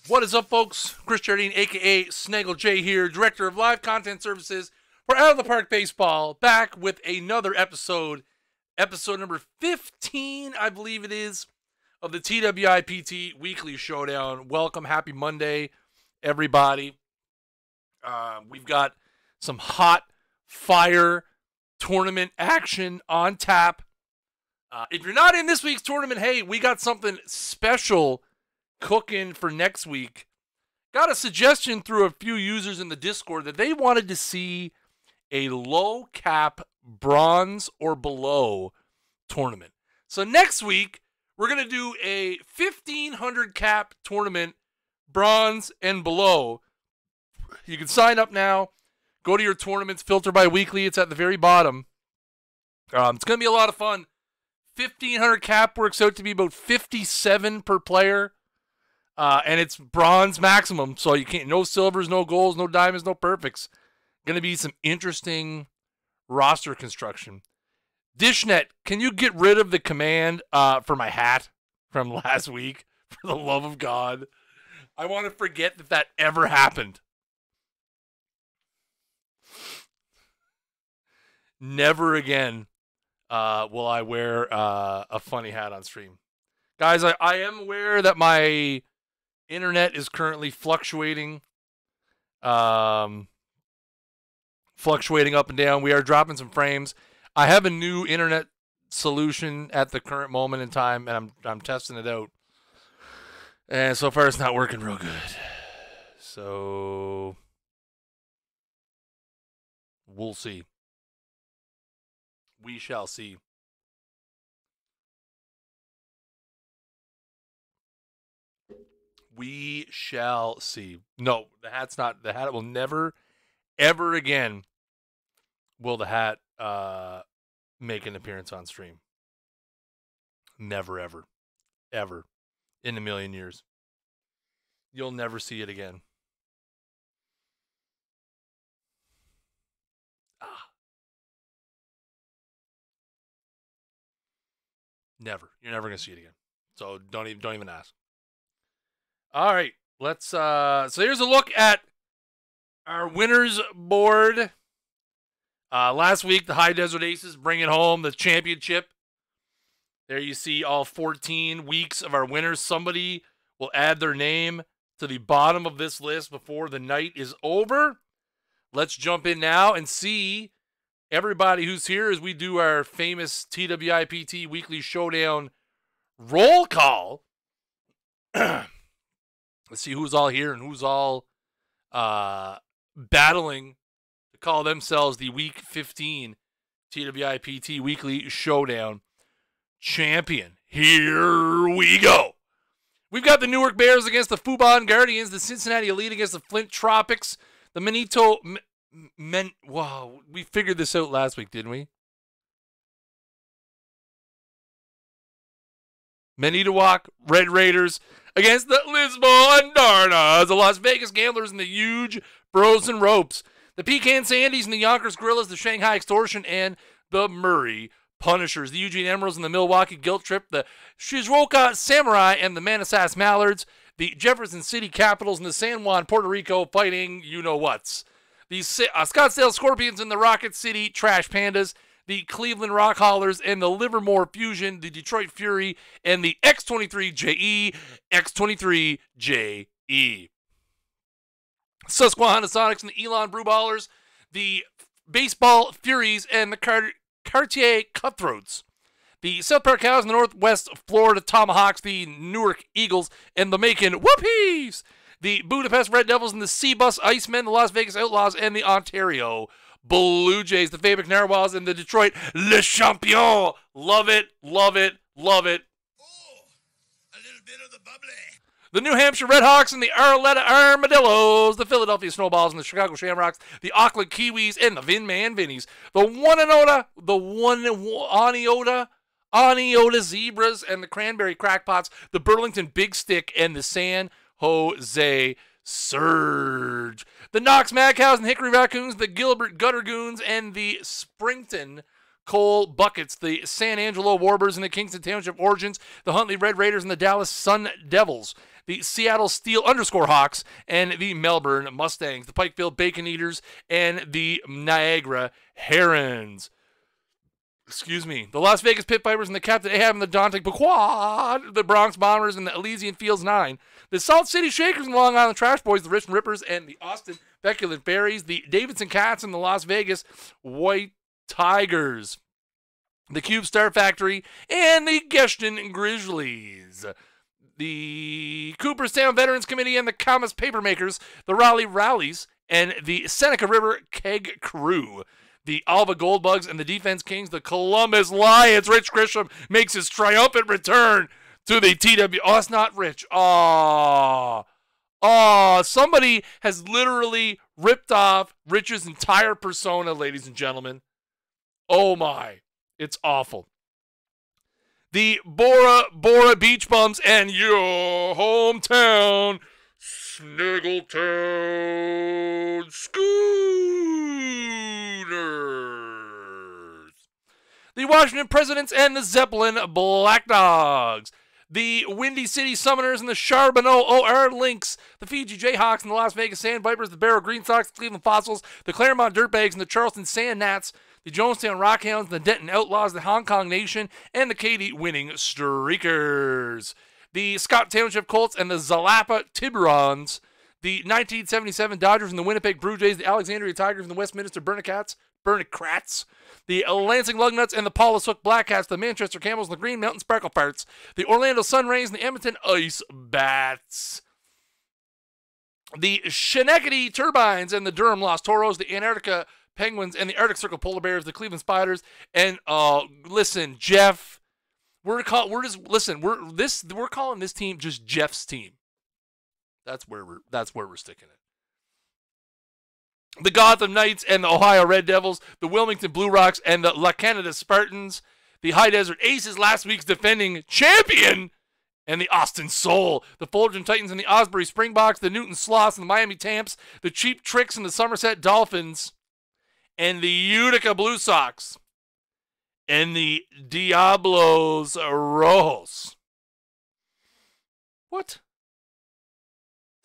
What is up, folks? Chris Jardine, a.k.a. Snaggle J here, Director of Live Content Services for Out of the Park Baseball, back with another episode number 15, I believe it is, of the TWIPT Weekly Showdown. Welcome, happy Monday, everybody. We've got some hot fire tournament action on tap. If you're not in this week's tournament, hey, we got something special cooking for next week. Got a suggestion through a few users in the Discord that they wanted to see a low cap bronze or below tournament. So next week, we're going to do a 1,500 cap tournament, bronze and below. You can sign up now. Go to your tournaments, filter by weekly. It's at the very bottom. It's going to be a lot of fun. 1,500 cap works out to be about 57 per player. And it's bronze maximum, so you can't, no silvers, no golds, no diamonds, no perfects. Going to be some interesting roster construction. Dishnet, can you get rid of the command for my hat from last week? For the love of God. I want to forget that that ever happened. Never again will I wear a funny hat on stream. Guys, I am aware that my internet is currently fluctuating. Fluctuating up and down. We are dropping some frames. I have a new internet solution at the current moment in time, and I'm testing it out. And so far, it's not working real good. So we'll see. We shall see. We shall see. No, the hat's not. The hat will never, ever again will the hat make an appearance on stream. Never, ever. Ever. In a million years. You'll never see it again. Never. You're never going to see it again. So don't even ask. All right, let's so here's a look at our winners board. Last week, the High Desert Aces bringing home the championship. There you see all 14 weeks of our winners. Somebody will add their name to the bottom of this list before the night is over. Let's jump in now and see everybody who's here as we do our famous TWIPT Weekly Showdown roll call. Let's see who's all here and who's all battling to call themselves the Week 15 TWIPT Weekly Showdown champion. Here we go. We've got the Newark Bears against the Fubon Guardians, the Cincinnati Elite against the Flint Tropics, the Manito wow, we figured this out last week, didn't we? Manitowoc Red Raiders against the Lisbon Darnas, the Las Vegas Gamblers and the Huge Frozen Ropes, the Pecan Sandies and the Yonkers Gorillas, the Shanghai Extortion, and the Murray Punishers, the Eugene Emeralds and the Milwaukee Guilt Trip, the Shizuoka Samurai and the Manassas Mallards, the Jefferson City Capitals and the San Juan Puerto Rico Fighting You-Know-Whats, the Scottsdale Scorpions and the Rocket City Trash Pandas, the Cleveland Rock Haulers and the Livermore Fusion, the Detroit Fury, and the X23JE, X23JE. Susquehanna Sonics and the Elon Brewballers, the Baseball Furies and the Cartier Cutthroats, the South Park Cows and the Northwest Florida Tomahawks, the Newark Eagles and the Macon Whoopies, the Budapest Red Devils and the Seabus Icemen, the Las Vegas Outlaws, and the Ontario Blue Jays, the Fabic Narwhals, and the Detroit Le Champion. Love it, love it, love it. Oh, a little bit of the bubbly. The New Hampshire Redhawks and the Arletta Armadillos, the Philadelphia Snowballs and the Chicago Shamrocks, the Auckland Kiwis and the Vinman Vinnies, the Oniota Zebras and the Cranberry Crackpots, the Burlington Big Stick and the San Jose Surge, the Knox Mad Cows and Hickory Raccoons, the Gilbert Gutter Goons and the Springton Coal Buckets, the San Angelo Warbirds and the Kingston Township Origins, the Huntley Red Raiders and the Dallas Sun Devils, the Seattle Steel _Hawks, and the Melbourne Mustangs, the Pikeville Bacon Eaters, and the Niagara Herons. Excuse me. The Las Vegas Pit Vipers and the Captain Ahab and the Dante Pequod, the Bronx Bombers and the Elysian Fields 9, the Salt City Shakers and the Long Island Trash Boys, the Richmond Rippers and the Austin Peculent Berries, the Davidson Cats and the Las Vegas White Tigers, the Cube Star Factory, and the Geston Grizzlies, the Cooperstown Veterans Committee and the Camas Papermakers, the Raleigh Rallies, and the Seneca River Keg Crew, the Alva Goldbugs and the Defense Kings, the Columbus Lions. Rich Grisham makes his triumphant return to the TW. Oh, it's not Rich. Oh, somebody has literally ripped off Rich's entire persona, ladies and gentlemen. Oh my, it's awful. The Bora Beach Bums and your hometown Snaggletown Schooners. The Washington Presidents and the Zeppelin Black Dogs. The Windy City Summoners and the Charbonneau OR Lynx. The Fiji Jayhawks and the Las Vegas Sand Vipers. The Barrow Green Sox, the Cleveland Fossils. The Claremont Dirtbags and the Charleston Sand Gnats. The Jonestown Rockhounds, the Denton Outlaws, the Hong Kong Nation, and the Katy Winning Streakers. The Scott Township Colts and the Zalapa Tiburons. The 1977 Dodgers and the Winnipeg Blue Jays, the Alexandria Tigers and the Westminster Burnacrats. The Lansing Lugnuts and the Paulus Hook Blackcats, the Manchester Camels and the Green Mountain Sparkle Farts. The Orlando Sun Rays and the Edmonton Ice Bats. The Schenectady Turbines and the Durham Los Toros, the Antarctica Penguins and the Arctic Circle Polar Bears, the Cleveland Spiders, and listen, Jeff, we're calling this team just Jeff's team. That's where we're sticking it. The Gotham Knights and the Ohio Red Devils, the Wilmington Blue Rocks and the La Canada Spartans, the High Desert Aces, last week's defending champion, and the Austin Soul, the Fulton Titans and the Osbury Springboks, the Newton Sloths and the Miami Tamps, the Cheap Tricks and the Somerset Dolphins, and the Utica Blue Sox, and the Diablos Rojos. What?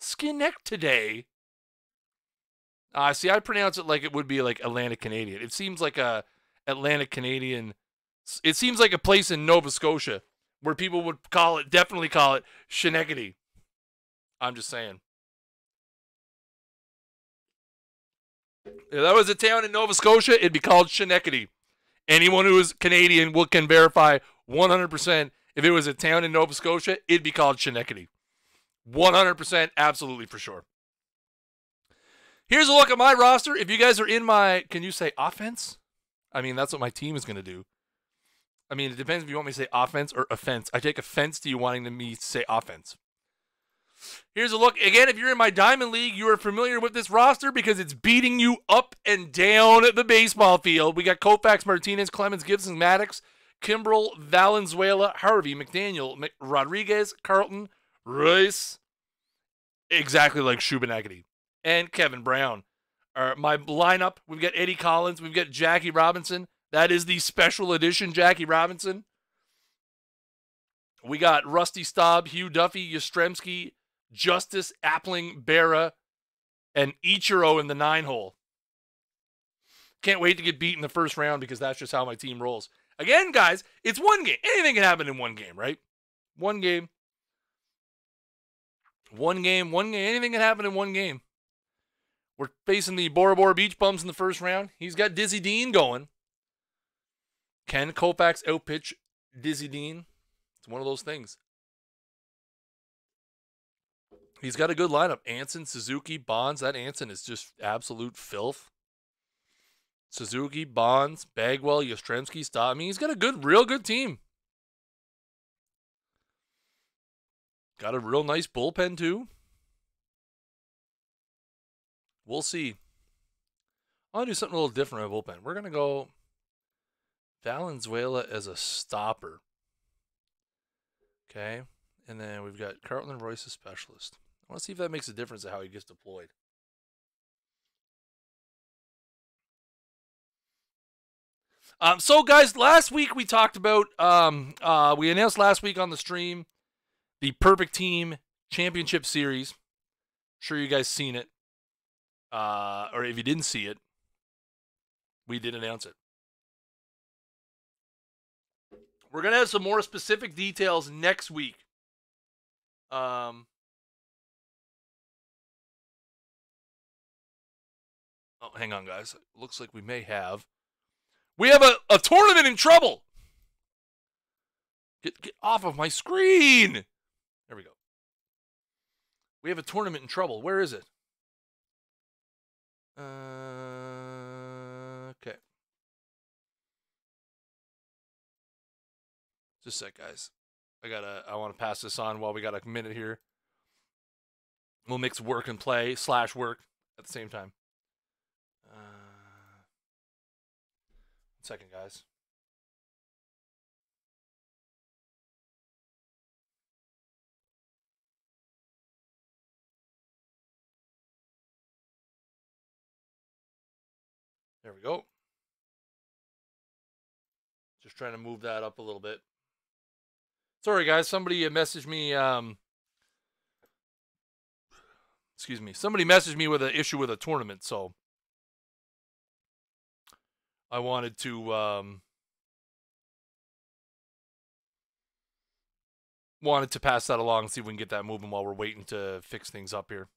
Schenectady. See, I pronounce it like it would be like Atlantic Canadian. It seems like a Atlantic Canadian. It seems like a place in Nova Scotia where people would definitely call it Schenectady. I'm just saying. If that was a town in Nova Scotia, it'd be called Schenectady. Anyone who is Canadian can verify 100%. If it was a town in Nova Scotia, it'd be called Schenectady. 100%, absolutely for sure. Here's a look at my roster. If you guys are in my, can you say offense? I mean, that's what my team is going to do. I mean, it depends if you want me to say offense or offense. I take offense to you wanting me to say offense. Here's a look. Again, if you're in my Diamond League, you are familiar with this roster because it's beating you up and down the baseball field. We got Koufax, Martinez, Clemens, Gibson, Maddox, Kimbrel, Valenzuela, Harvey, McDaniel, Rodriguez, Carlton, Royce, exactly like Shubenacadie, and Kevin Brown. My lineup, we've got Eddie Collins, we've got Jackie Robinson. That is the special edition Jackie Robinson. We got Rusty Staub, Hugh Duffy, Yastrzemski, Justice, Appling, Berra, and Ichiro in the 9-hole. Can't wait to get beat in the first round because that's just how my team rolls. Again, guys, it's one game. Anything can happen in one game, right? One game. Anything can happen in one game. We're facing the Bora Bora Beach Bums in the first round. He's got Dizzy Dean going. Can Koufax outpitch Dizzy Dean? It's one of those things. He's got a good lineup. Anson, Suzuki, Bonds. That Anson is just absolute filth. Suzuki, Bonds, Bagwell, Yastrzemski, Staub. I mean, he's got a real good team. Got a real nice bullpen, too. We'll see. I want to do something a little different in my bullpen. We're going to go Valenzuela as a stopper. Okay. And then we've got Carlton and Royce as specialist. I want to see if that makes a difference in how he gets deployed. So, guys, last week we talked about, we announced last week on the stream the perfect team Championship Series. I'm sure you guys seen it. Or if you didn't see it, we did announce it. We're going to have some more specific details next week. Oh, hang on, guys. It looks like we may have. We have a tournament in trouble. Get off of my screen. There we go. We have a tournament in trouble. Where is it? Okay. Just a sec, guys. I want to pass this on while we got a minute here. We'll mix work and play / work at the same time. 1 second, guys. There we go. Just trying to move that up a little bit. Sorry, guys. Somebody messaged me. Excuse me. Somebody messaged me with an issue with a tournament, so I wanted to pass that along and see if we can get that moving while we're waiting to fix things up here.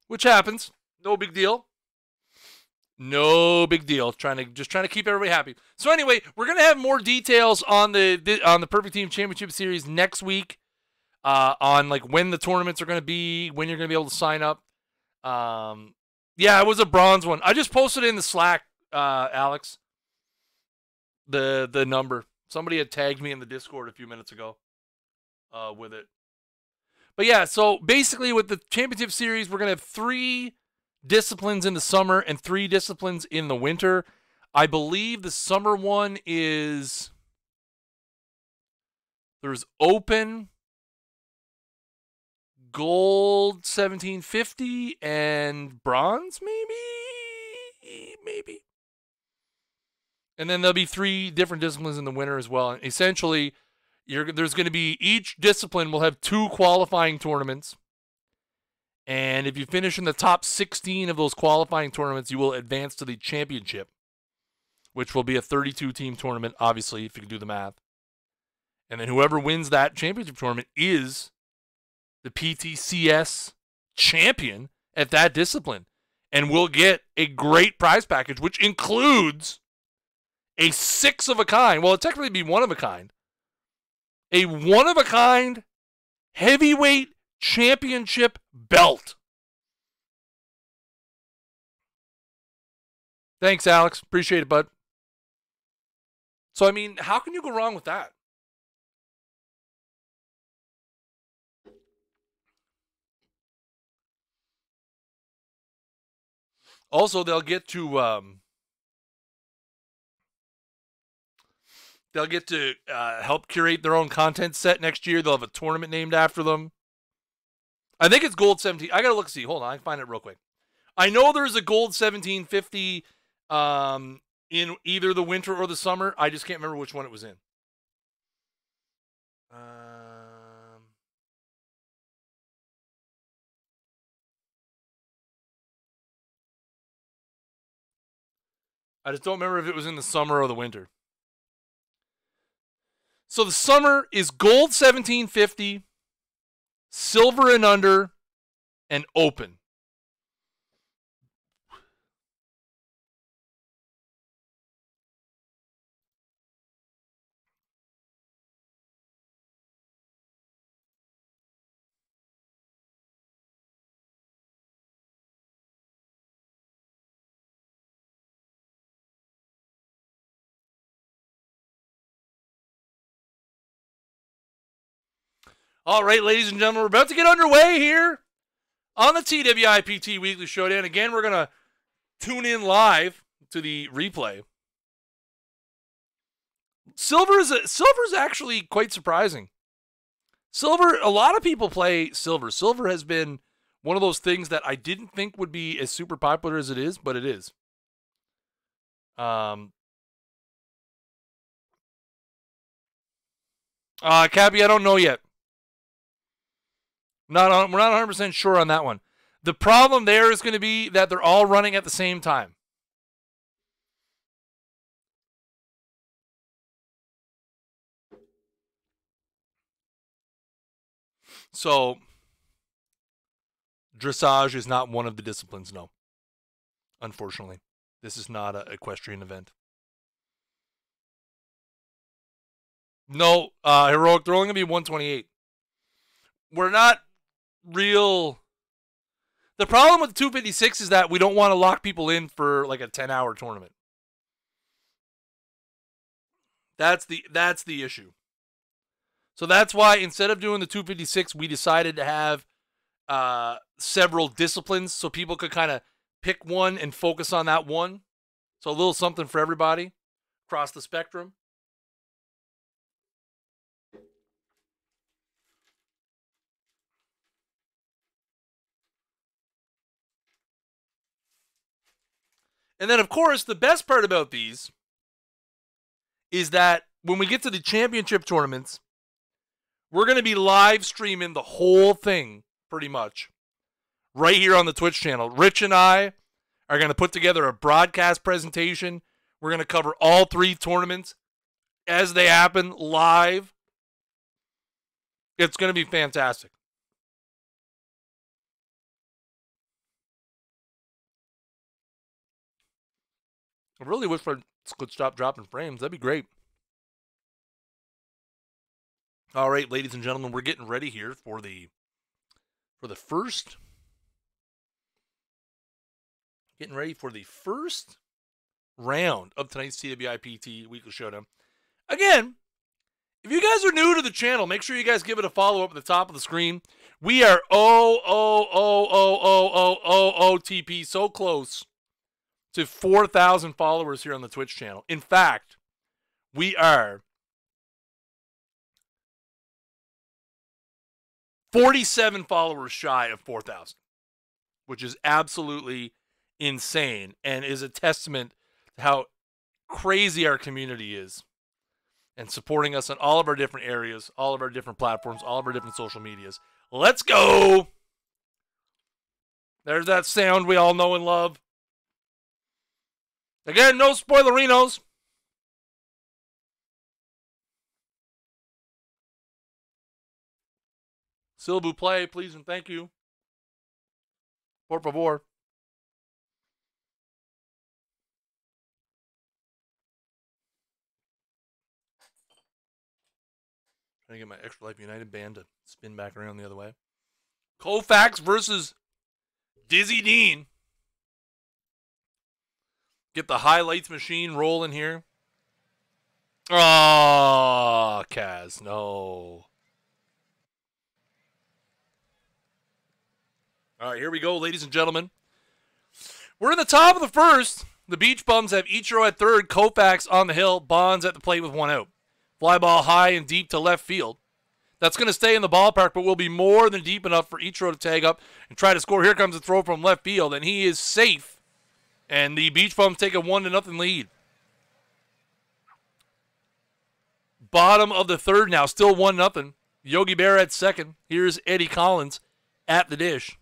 Which happens. No big deal. No big deal. Just trying to keep everybody happy. So anyway, we're gonna have more details on the Perfect Team Championship Series next week. On like when the tournaments are gonna be, when you're gonna be able to sign up. Yeah, it was a bronze one. I just posted it in the Slack, Alex. The number. Somebody had tagged me in the Discord a few minutes ago. With it. But yeah, so basically with the Championship Series, we're gonna have 3 disciplines in the summer and 3 disciplines in the winter. I believe the summer one is there's open, gold 1750, and bronze maybe. And then there'll be 3 different disciplines in the winter as well. And essentially, there's going to be, each discipline will have 2 qualifying tournaments. And if you finish in the top 16 of those qualifying tournaments, you will advance to the championship, which will be a 32-team tournament, obviously, if you can do the math. And then whoever wins that championship tournament is the PTCS champion at that discipline. And will get a great prize package, which includes a 6-of-a-kind. Well, it'd technically be 1-of-a-kind. A 1-of-a-kind heavyweight championship belt. Thanks, Alex. Appreciate it, bud. So, I mean, how can you go wrong with that? Also, they'll get to help curate their own content set next year. They'll have a tournament named after them. I think it's gold 17. I gotta look see. Hold on, I can find it real quick. I know there's a gold 1750 in either the winter or the summer. I just can't remember which one it was in. I just don't remember if it was in the summer or the winter. So the summer is gold 1750, silver and under, and open. All right, ladies and gentlemen, we're about to get underway here on the TWIPT Weekly Showdown. Again, we're going to tune in live to the replay. Silver is actually quite surprising. Silver, a lot of people play silver. Silver has been one of those things that I didn't think would be as super popular as it is, but it is. Cappy, I don't know yet. We're not 100% sure on that one. The problem there is going to be that they're all running at the same time. So, dressage is not one of the disciplines, no. Unfortunately. This is not an equestrian event. No, heroic, they're only going to be 128. We're not real... The problem with 256 is that we don't want to lock people in for like a 10-hour tournament. That's the issue. So that's why instead of doing the 256, we decided to have several disciplines so people could kind of pick one and focus on that one. So a little something for everybody across the spectrum. And then, of course, the best part about these is that when we get to the championship tournaments, we're going to be live streaming the whole thing, pretty much, right here on the Twitch channel. Rich and I are going to put together a broadcast presentation. We're going to cover all 3 tournaments as they happen live. It's going to be fantastic. I really wish I could stop dropping frames. That'd be great. All right, ladies and gentlemen, we're getting ready here for the first. Getting ready for the first round of tonight's TWIPT Weekly Showdown. Again, if you guys are new to the channel, make sure you guys give it a follow up at the top of the screen. We are OOTP, so close to 4,000 followers here on the Twitch channel. In fact, we are 47 followers shy of 4,000, which is absolutely insane and is a testament to how crazy our community is and supporting us in all of our different areas, all of our different platforms, all of our different social medias. Let's go! There's that sound we all know and love. Again, no spoilerinos. S'il vous plaît, please and thank you. Por favor. Trying to get my Extra Life United band to spin back around the other way. Koufax versus Dizzy Dean. Get the highlights machine rolling here. Oh, Kaz, no. All right, here we go, ladies and gentlemen. We're in the top of the first. The Beach Bums have Ichiro at third, Koufax on the hill, Bonds at the plate with 1 out. Fly ball high and deep to left field. That's going to stay in the ballpark, but will be more than deep enough for Ichiro to tag up and try to score. Here comes a throw from left field, and he is safe. And the Beach Bums take a 1-0 lead. Bottom of the third now, still 1-0. Yogi Berra at second. Here's Eddie Collins at the dish.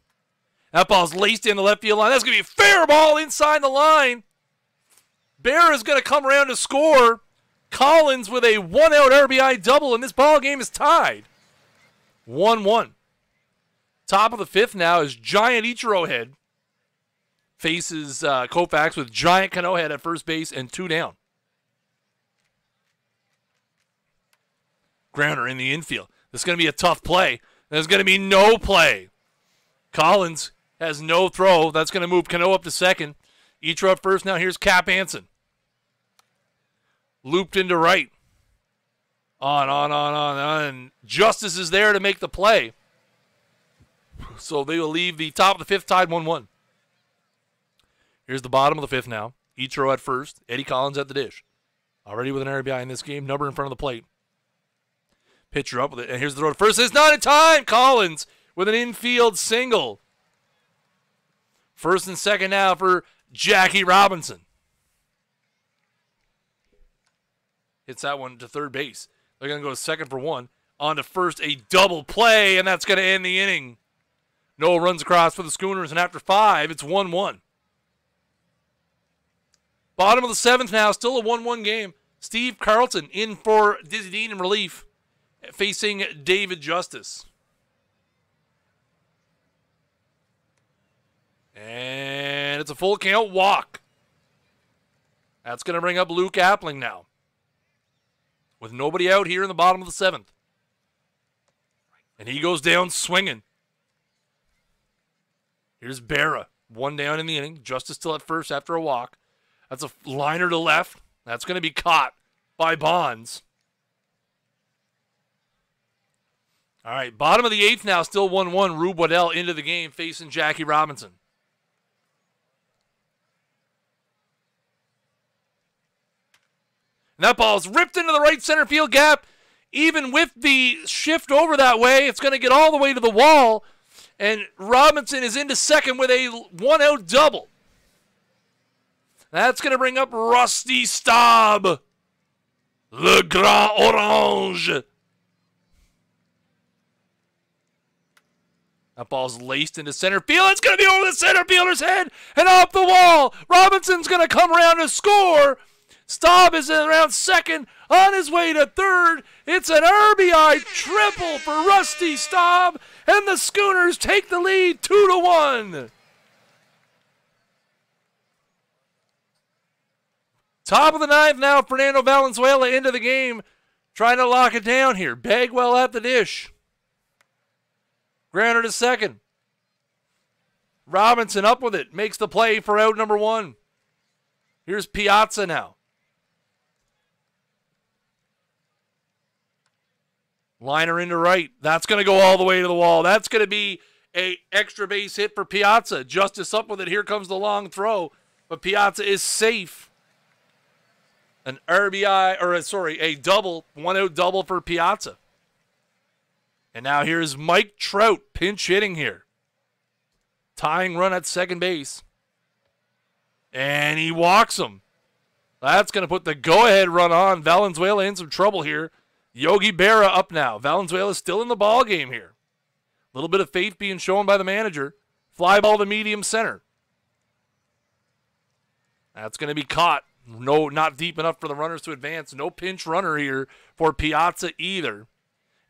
That ball's laced in the left field line. That's going to be a fair ball inside the line. Berra is going to come around to score. Collins with a 1-out RBI double, and this ball game is tied. 1-1. Top of the fifth now is Giant Ichiro Head. Faces Koufax with Giant Cano Head at first base and 2 down. Grounder in the infield. This is going to be a tough play. There's going to be no play. Collins has no throw. That's going to move Cano up to second. Ichiro at first now. Here's Cap Anson. Looped into right. On. And Justice is there to make the play. So they will leave the top of the fifth tied 1-1. Here's the bottom of the fifth now. Ichiro at first. Eddie Collins at the dish. Already with an RBI in this game. Number in front of the plate. Pitcher up with it. And here's the throw to first. It's not in time. Collins with an infield single. First and second now for Jackie Robinson. Hits that one to third base. They're going to go to second for 1. On to first, a double play, and that's going to end the inning. Noah runs across for the Schooners, and after 5, it's 1-1. Bottom of the 7th now, still a 1-1 game. Steve Carlton in for Dizzy Dean in relief, facing David Justice. And it's a full count walk. That's going to bring up Luke Appling now, with nobody out here in the bottom of the 7th. And he goes down swinging. Here's Barra. 1 down in the inning. Justice still at first after a walk. That's a liner to left. That's going to be caught by Bonds. All right, bottom of the 8th now, still 1-1. Rube Waddell into the game facing Jackie Robinson. And that ball's ripped into the right center field gap. Even with the shift over that way, it's going to get all the way to the wall. And Robinson is into second with a 1-out double. That's going to bring up Rusty Staub, Le Grand Orange. That ball's laced into center field. It's going to be over the center fielder's head and off the wall. Robinson's going to come around to score. Staub is around second, on his way to third. It's an RBI triple for Rusty Staub, and the Schooners take the lead 2-1. Top of the 9th now, Fernando Valenzuela into the game, trying to lock it down here. Bagwell at the dish. Grounder to second. Robinson up with it, makes the play for out number 1. Here's Piazza now. Liner into right. That's going to go all the way to the wall. That's going to be a extra base hit for Piazza. Justice up with it. Here comes the long throw. But Piazza is safe. An RBI, a double, 1-out double for Piazza. And now here's Mike Trout pinch hitting here. Tying run at second base. And he walks him. That's going to put the go-ahead run on. Valenzuela in some trouble here. Yogi Berra up now. Valenzuela still in the ball game here. A little bit of faith being shown by the manager. Fly ball to medium center. That's going to be caught. No, not deep enough for the runners to advance. No pinch runner here for Piazza either.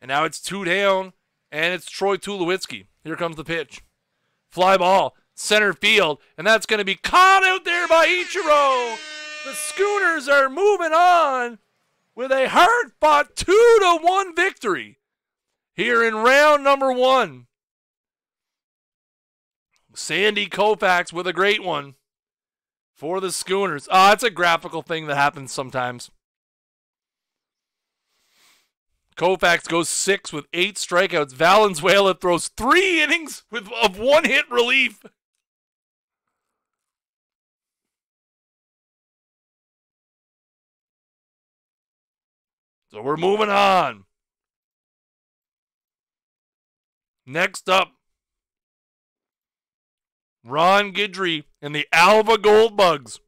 And now it's 2 down, and it's Troy Tulowitzki. Here comes the pitch. Fly ball, center field, and that's going to be caught out there by Ichiro. The Schooners are moving on with a hard-fought 2-1 victory here in round number 1. Sandy Koufax with a great one for the Schooners. It's a graphical thing that happens sometimes. Koufax goes 6 with 8 strikeouts. Valenzuela throws 3 innings of 1-hit relief. So we're moving on. Next up, Ron Guidry and the Alva Goldbugs.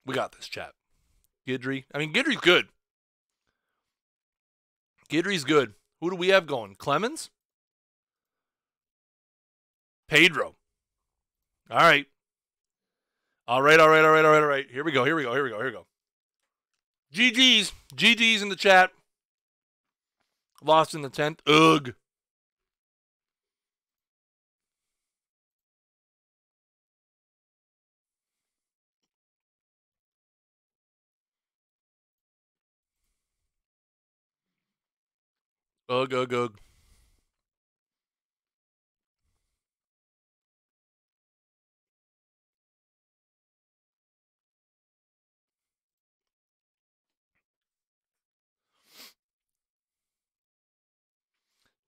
We got this, chat. Guidry. Guidry's good. Guidry's good. Who do we have going? Clemens? Pedro. All right. All right. Here we go. GG's in the chat. Lost in the 10th. Ugh. Ugh.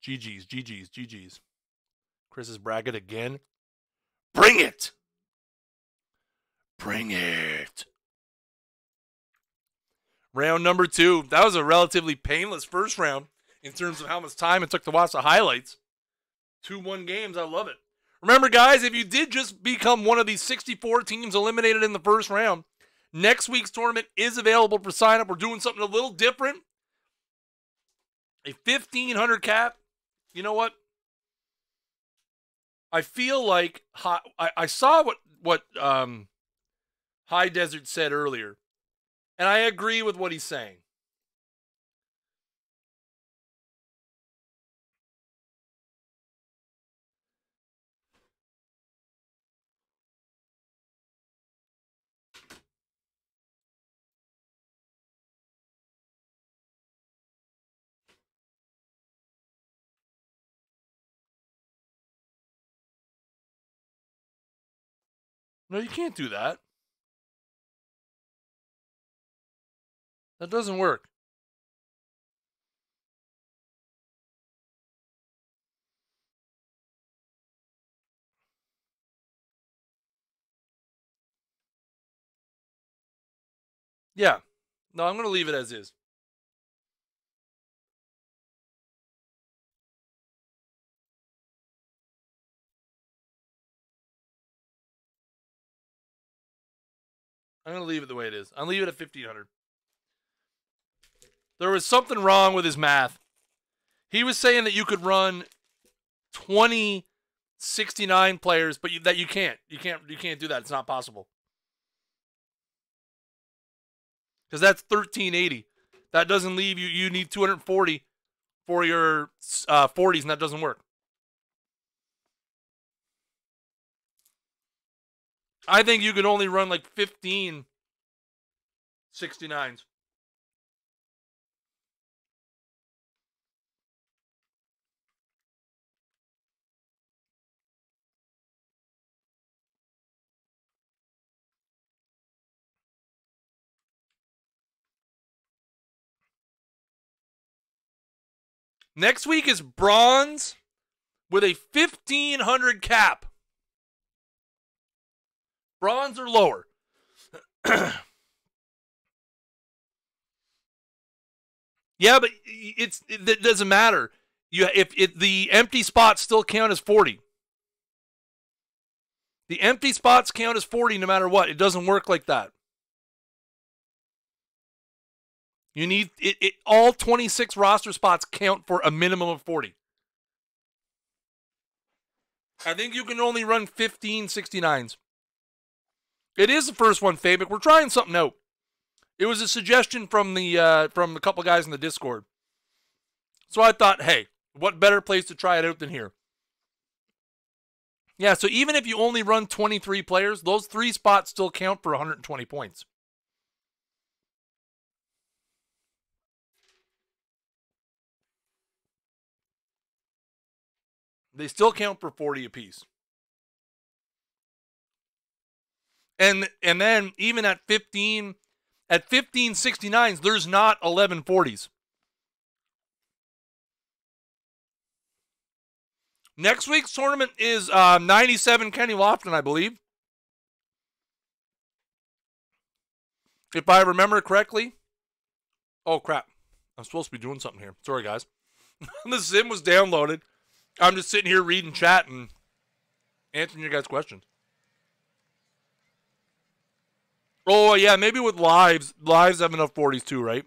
GG's. Chris's bracket again. Bring it. Round number 2. That was a relatively painless first round in terms of how much time it took to watch the highlights. 2-1 games. I love it. Remember, guys, if you did just become one of these 64 teams eliminated in the first round, Next week's tournament is available for sign up. We're doing something a little different. A 1,500 cap. You know what? I feel like I saw what High Desert said earlier, and I agree with what he's saying. No, you can't do that. That doesn't work. Yeah. No, I'm going to leave it as is. I'm going to leave it the way it is. I'll leave it at 1,500. There was something wrong with his math. He was saying that you could run 20 69 players, but that you can't. You can't do that. It's not possible. Because that's 1,380. That doesn't leave you. You need 240 for your 40s, and that doesn't work. I think you could only run like 15 69s. Next week is bronze with a 1,500 cap. Bronze or lower. Yeah, but it doesn't matter. If the empty spots still count as 40. The empty spots count as 40 no matter what. It doesn't work like that. You need all 26 roster spots count for a minimum of 40. I think you can only run 15 69s. It is the first one, Fabic. We're trying something out. It was a suggestion from a couple guys in the Discord. So I thought, hey, what better place to try it out than here? Yeah, so even if you only run 23 players, those 3 spots still count for 120 points. They still count for 40 apiece. And then even at 15 69s, there's not 11 40s. Next week's tournament is 97 Kenny Lofton, I believe. If I remember correctly. Oh, crap. I'm supposed to be doing something here. Sorry, guys. The sim was downloaded. I'm just sitting here reading chat and answering your guys' questions. Oh, yeah, maybe with lives. Lives have enough 40s too, right?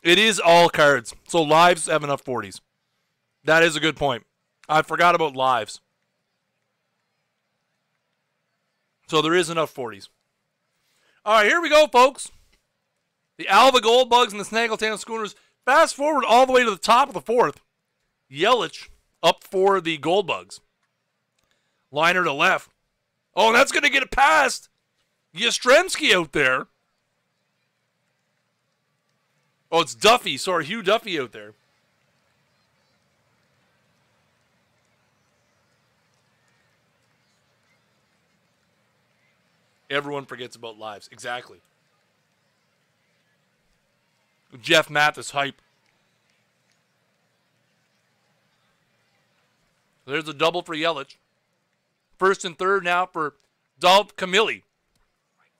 It is all cards. So lives have enough 40s. That is a good point. I forgot about lives. So there is enough 40s. All right, here we go, folks. The Alva Gold Bugs and the Snaggletooth Schooners. Fast forward all the way to the top of the 4th. Yelich up for the Gold Bugs. Liner to left. Oh, that's going to get it past. Yastrzemski out there. Oh, it's Duffy. Sorry, Hugh Duffy out there. Everyone forgets about lives. Exactly. Jeff Mathis hype. There's a double for Yelich. First and third now for Dolph Camilli.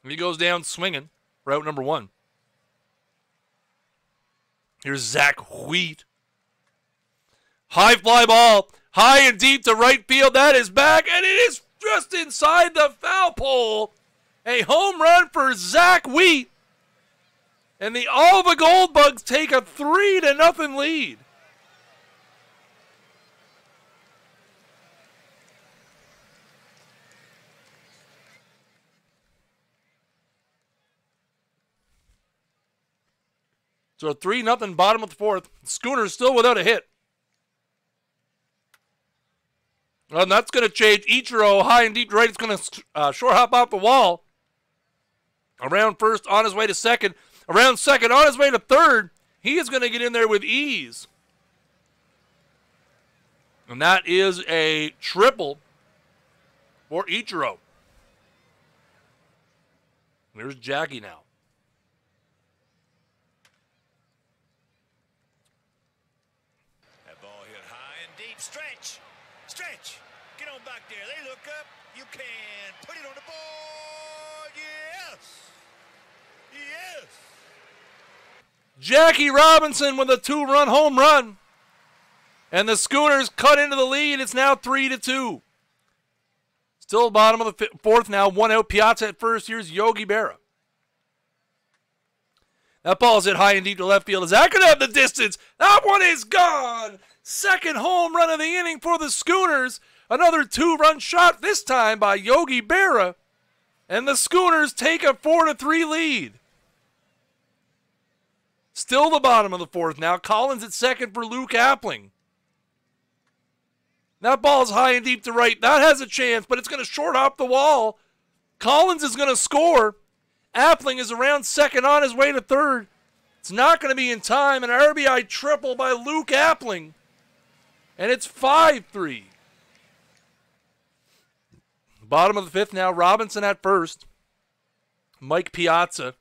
He goes down swinging for out number 1. Here's Zach Wheat. High fly ball. High and deep to right field. That is back, and it is just inside the foul pole. A home run for Zach Wheat. And the Alva Goldbugs take a 3-0 lead. So 3-0 bottom of the fourth. Schooner's still without a hit. Well, and that's going to change. Ichiro high and deep to right. It's going to short hop off the wall. Around first, on his way to second. Around second, on his way to third. He is going to get in there with ease. And that is a triple for Ichiro. There's Jackie now. That ball hit high and deep. Stretch. Stretch. Get on back there. They look up. You can put it on the board. Yes. Yes. Jackie Robinson with a 2-run home run. And the Schooners cut into the lead. It's now 3-2. Still bottom of the fourth now. 1 out. Piazza at first. Here's Yogi Berra. That ball's hit high and deep to left field. Is that going to have the distance? That one is gone. Second home run of the inning for the Schooners. Another 2-run shot, this time by Yogi Berra. And the Schooners take a 4-3 lead. Still the bottom of the fourth now. Collins at second for Luke Appling. That ball's high and deep to right. That has a chance, but it's going to short off the wall. Collins is going to score. Appling is around second on his way to third. It's not going to be in time. An RBI triple by Luke Appling. And it's 5-3. Bottom of the fifth now. Robinson at first. Mike Piazza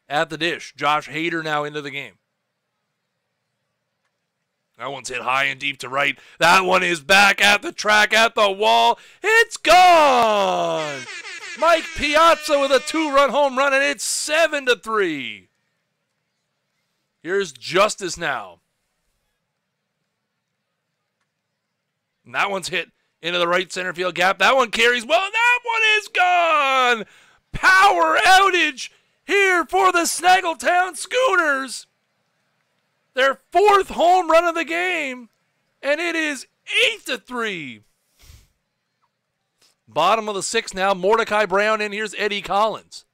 at the dish. Josh Hader now into the game. That one's hit high and deep to right. That one is back at the track, at the wall. It's gone! Mike Piazza with a 2-run home run, and it's 7-3. Here's Justice now. And that one's hit into the right center field gap. That one carries well. That one is gone! Power outage here for the Snaggletown Schooners. Their fourth home run of the game, and it is 8-3. Bottom of the sixth now, Mordecai Brown in. Here's Eddie Collins.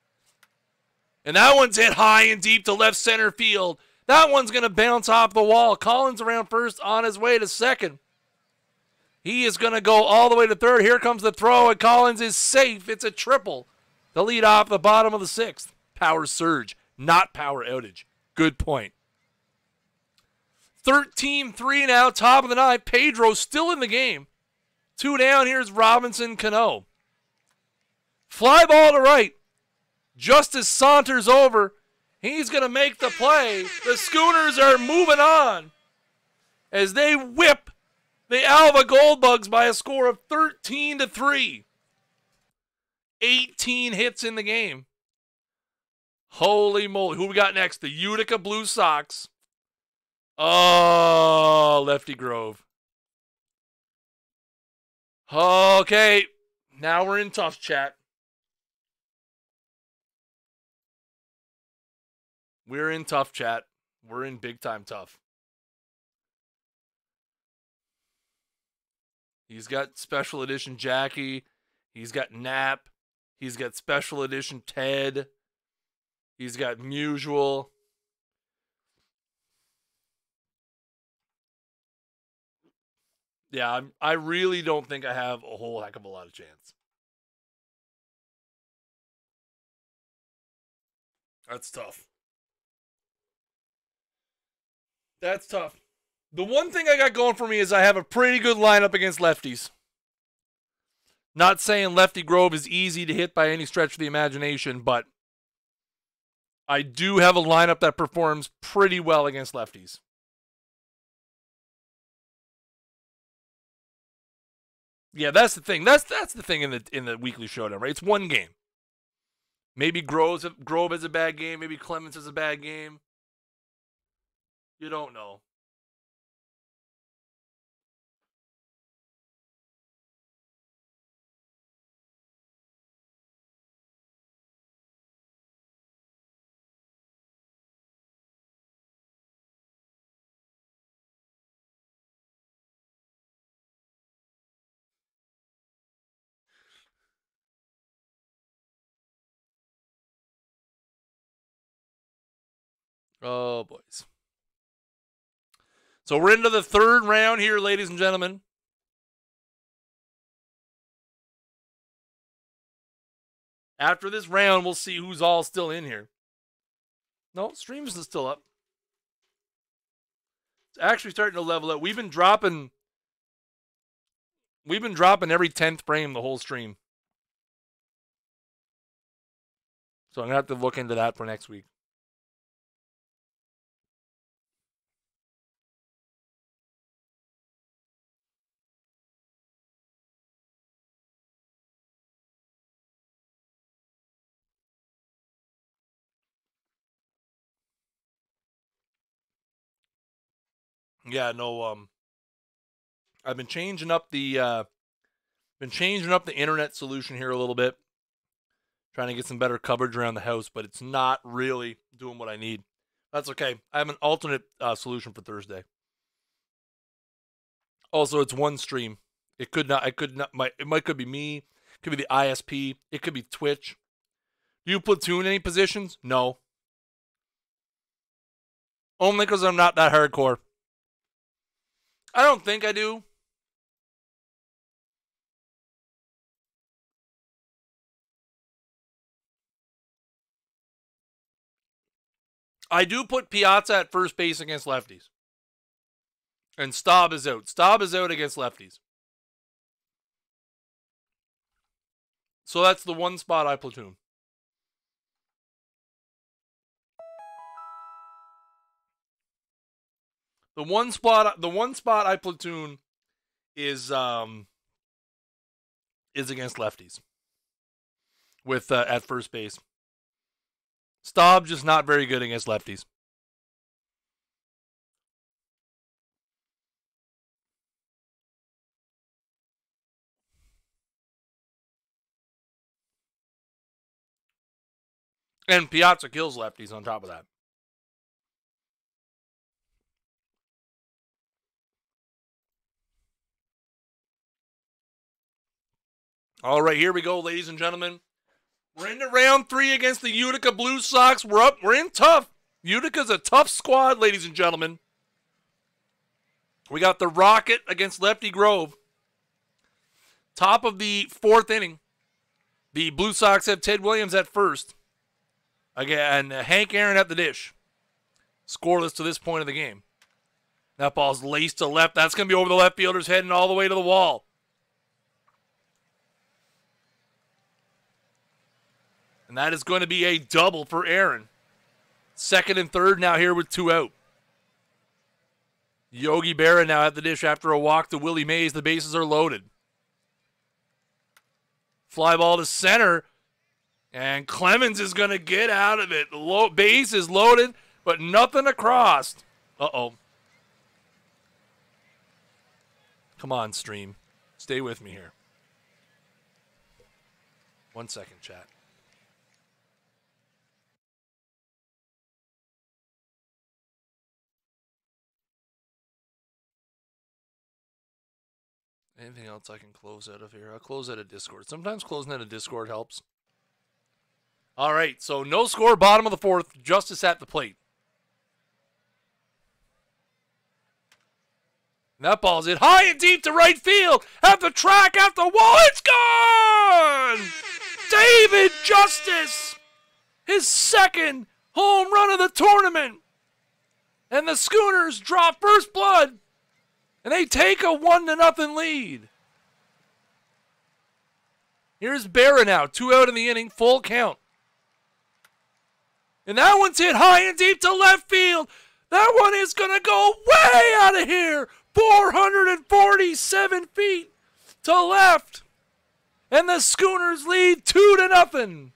And that one's hit high and deep to left center field. That one's going to bounce off the wall. Collins around first, on his way to second. He is going to go all the way to third. Here comes the throw, and Collins is safe. It's a triple to lead off the bottom of the sixth. Power surge, not power outage. Good point. 13-3 now, top of the ninth. Pedro still in the game. 2 down, here's Robinson Cano. Fly ball to right. Justice saunters over. He's going to make the play. The Schooners are moving on as they whip the Alva Goldbugs by a score of 13-3. 18 hits in the game. Holy moly. Who we got next? The Utica Blue Sox. Oh, Lefty Grove. Okay, now we're in tough chat. We're in tough chat. We're in big time tough. He's got special edition Jackie. He's got Nap. He's got special edition Ted. He's got Mutual. Yeah, I really don't think I have a whole heck of a lot of chance. That's tough. That's tough. The one thing I got going for me is I have a pretty good lineup against lefties. Not saying Lefty Grove is easy to hit by any stretch of the imagination, but I do have a lineup that performs pretty well against lefties. Yeah, that's the thing. That's the thing in the weekly showdown, right? It's one game. Maybe Grove has a bad game. Maybe Clemens has a bad game. You don't know. Oh, boys. So we're into the third round here, ladies and gentlemen. After this round, we'll see who's all still in here. No, streams is still up. It's actually starting to level up. We've been dropping every 10th frame the whole stream. So I'm going to have to look into that for next week. Yeah, no, I've been changing up the internet solution here a little bit. Trying to get some better coverage around the house, but it's not really doing what I need. That's okay. I have an alternate solution for Thursday. Also, it's one stream. It could be me. It could be the ISP. It could be Twitch. Do you platoon any positions? No. Only because I'm not that hardcore. I don't think I do. I do put Piazza at first base against lefties. And Staub is out. Staub is out against lefties. So that's the one spot I platoon. The one spot I platoon is against lefties. With at first base. Staub just not very good against lefties. And Piazza kills lefties on top of that. All right, here we go, ladies and gentlemen. We're into round 3 against the Utica Blue Sox. We're in tough. Utica's a tough squad, ladies and gentlemen. We got the Rocket against Lefty Grove. Top of the 4th inning. The Blue Sox have Ted Williams at first. Again, Hank Aaron at the dish. Scoreless to this point of the game. That ball's laced to left. That's going to be over the left fielder's head and all the way to the wall. And that is going to be a double for Aaron. Second and third now here with 2 out. Yogi Berra now at the dish after a walk to Willie Mays. The bases are loaded. Fly ball to center. And Clemens is going to get out of it. Base is loaded, but nothing across. Uh-oh. Come on, stream. Stay with me here. 1 second, chat. Anything else I can close out of here? I'll close out of Discord. Sometimes closing out of Discord helps. All right, so no score, bottom of the 4th. Justice at the plate. And that ball's hit high and deep to right field. At the track, at the wall, it's gone! David Justice! His second home run of the tournament. And the Schooners drop first blood. And they take a 1-0 lead. Here's Berra now. 2 out in the inning. Full count. And that one's hit high and deep to left field. That one is going to go way out of here. 447 feet to left. And the Schooners lead 2-0.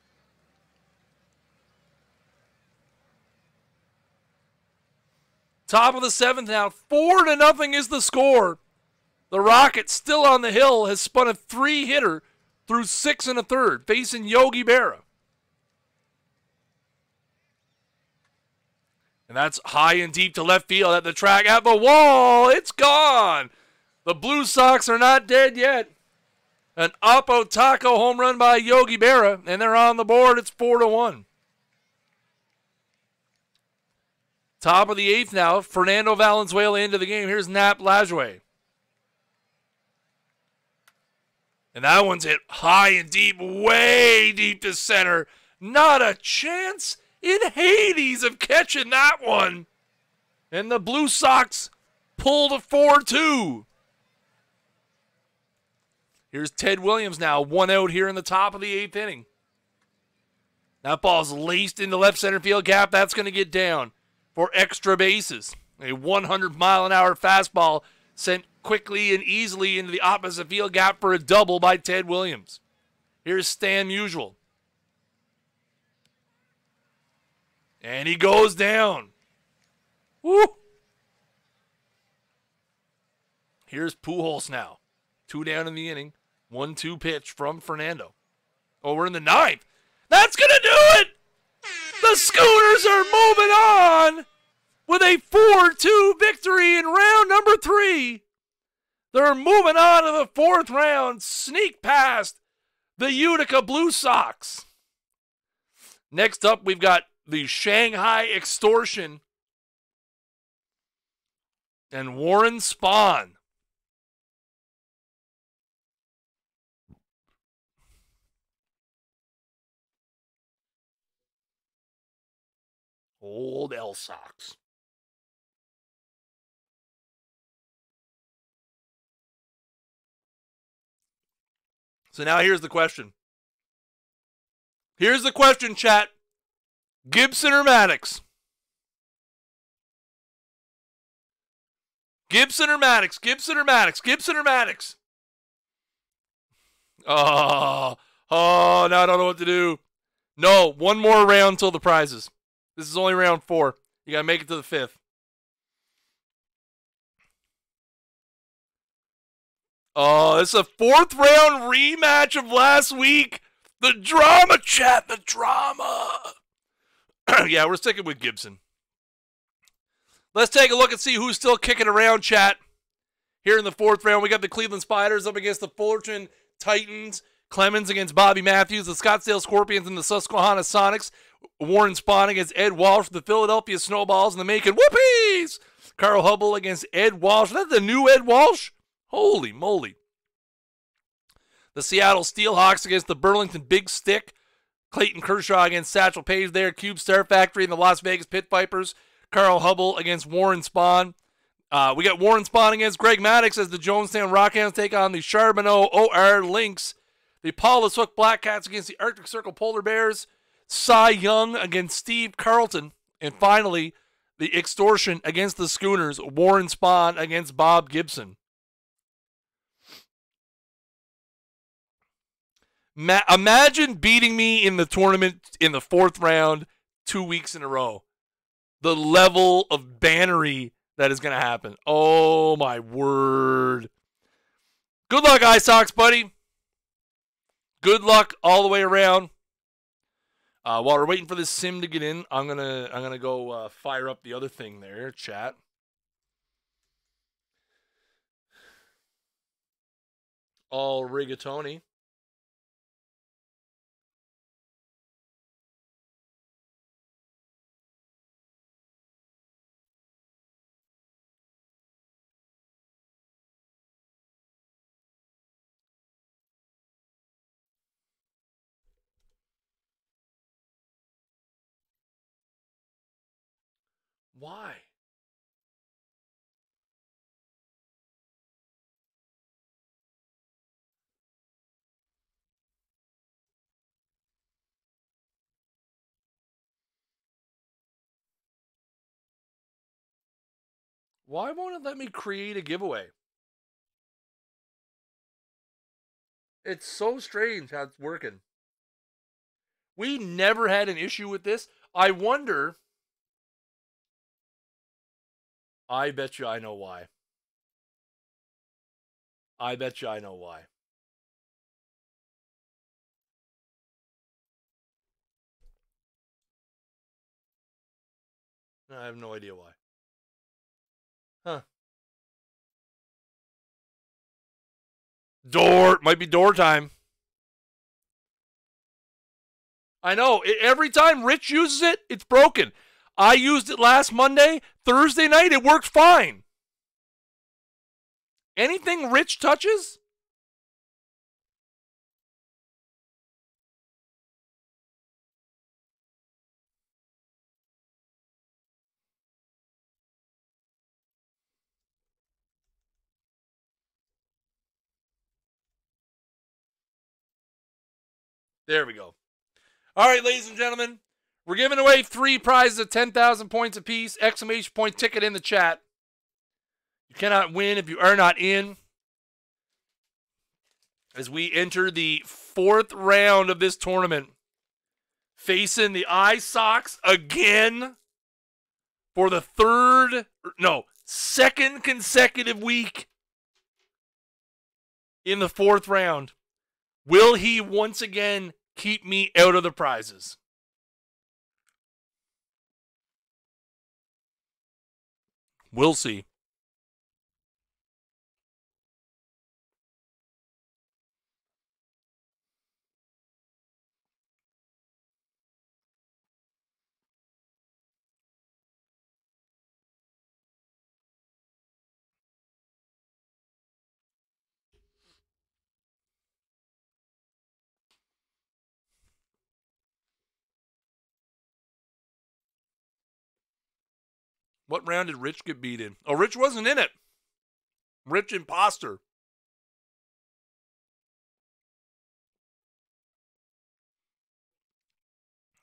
Top of the 7th now. 4-0 is the score. The Rocket, still on the hill, has spun a 3-hitter through 6 1/3, facing Yogi Berra. And that's high and deep to left field at the track, at the wall. It's gone. The Blue Sox are not dead yet. An Oppo Taco home run by Yogi Berra, and they're on the board. It's 4-1. Top of the 8th now. Fernando Valenzuela into the game. Here's Nap Lajoie. And that one's hit high and deep, way deep to center. Not a chance in Hades of catching that one. And the Blue Sox pulled a 4-2. Here's Ted Williams now, 1 out here in the top of the 8th inning. That ball's laced into left center field gap. That's going to get down for extra bases. A 100-mile-an-hour fastball sent quickly and easily into the opposite field gap for a double by Ted Williams. Here's Stan Musial. And he goes down. Woo! Here's Pujols now. 2 down in the inning. 1-2 pitch from Fernando. Oh, we're in the 9th. That's going to do it! The Schooners are moving on with a 4-2 victory in round number 3. They're moving on to the 4th round, sneak past the Utica Blue Sox. Next up, we've got the Shanghai Extortion and Warren Spahn. Old L Sox. So now here's the question. Here's the question, chat. Gibson or Maddox? Gibson or Maddox? Gibson or Maddox? Gibson or Maddox? Oh, now I don't know what to do. No, one more round till the prizes. This is only round 4. You got to make it to the 5th. Oh, it's a 4th round rematch of last week. The drama, chat, the drama. Yeah, we're sticking with Gibson. Let's take a look and see who's still kicking around, chat. Here in the 4th round, we got the Cleveland Spiders up against the Fullerton Titans. Clemens against Bobby Matthews. The Scottsdale Scorpions and the Susquehanna Sonics. Warren Spahn against Ed Walsh. The Philadelphia Snowballs and the Macon Whoopies. Carl Hubble against Ed Walsh. Is that the new Ed Walsh? Holy moly. The Seattle Steelhawks against the Burlington Big Stick. Clayton Kershaw against Satchel Paige there. Cube Star Factory and the Las Vegas Pit Vipers. Carl Hubble against Warren Spahn. We got Warren Spahn against Greg Maddox as the Jonestown Rockhounds take on the Charbonneau OR Lynx. The Paulus Hook Black Cats against the Arctic Circle Polar Bears. Cy Young against Steve Carlton. And finally, the Extortion against the Schooners. Warren Spahn against Bob Gibson. Imagine beating me in the tournament in the 4th round 2 weeks in a row. The level of bannery that is going to happen. Oh, my word. Good luck, Sox, buddy. Good luck all the way around. While we're waiting for this sim to get in, I'm gonna go fire up the other thing there, chat. All rigatoni. Why? Why won't it let me create a giveaway? It's so strange how it's working. We never had an issue with this. I wonder... I bet you I know why. I bet you I know why. I have no idea why. Huh. Door. Might be door time. I know. Every time Rich uses it, it's broken. I used it last Monday. Thursday night, it worked fine. Anything Rich touches? There we go. All right, ladies and gentlemen, we're giving away 3 prizes of 10,000 points apiece. Exclamation point ticket in the chat. You cannot win if you are not in. As we enter the 4th round of this tournament, facing the Eye Sox again for the second consecutive week in the 4th round. Will he once again keep me out of the prizes? We'll see. What round did Rich get beat in? Oh, Rich wasn't in it. Rich imposter.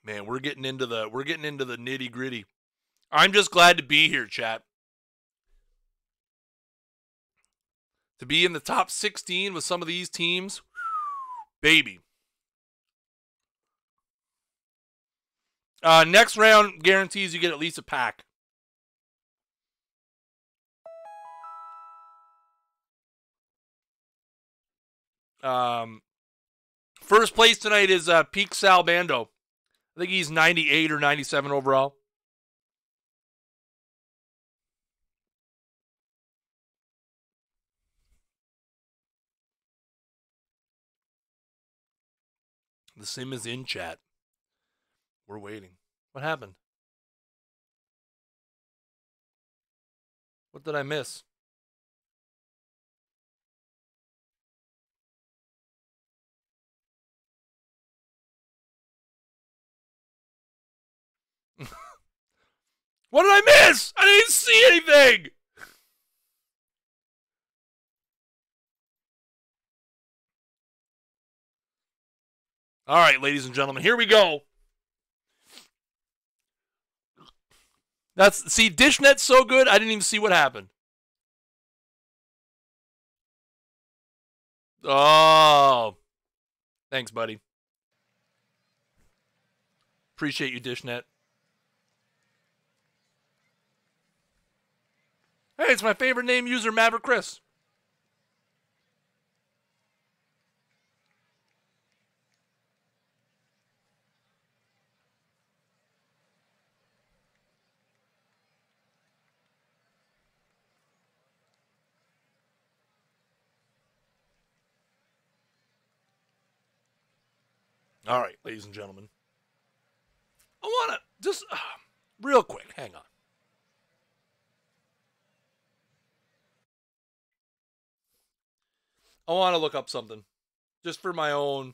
Man, we're getting into the nitty-gritty. I'm just glad to be here, chat. To be in the top 16 with some of these teams, baby. Next round guarantees you get at least a pack. First place tonight is Peak Sal Bando. I think he's 98 or 97 overall. The sim is in chat. We're waiting. What happened? What did I miss? What did I miss? I didn't see anything. All right, ladies and gentlemen, here we go. See, DishNet's so good, I didn't even see what happened. Oh. Thanks, buddy. Appreciate you, DishNet. Hey, it's my favorite name user, Maverick Chris. All right, ladies and gentlemen. I want to just, real quick, hang on. I want to look up something. Just for my own.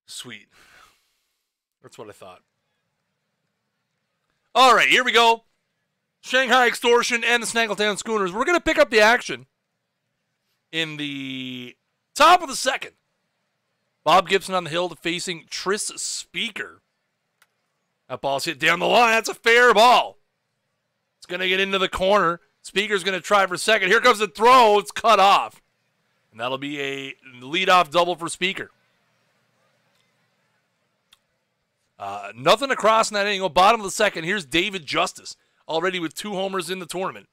Sweet. That's what I thought. All right, here we go. Shanghai Extortion and the Snaggletown Schooners. We're going to pick up the action in the top of the 2nd. Bob Gibson on the hill facing Tris Speaker. That ball's hit down the line. That's a fair ball. It's going to get into the corner. Speaker's going to try for second. Here comes the throw. It's cut off. And that'll be a leadoff double for Speaker. Nothing across in that inning. Bottom of the 2nd. Here's David Justice. Already with 2 homers in the tournament.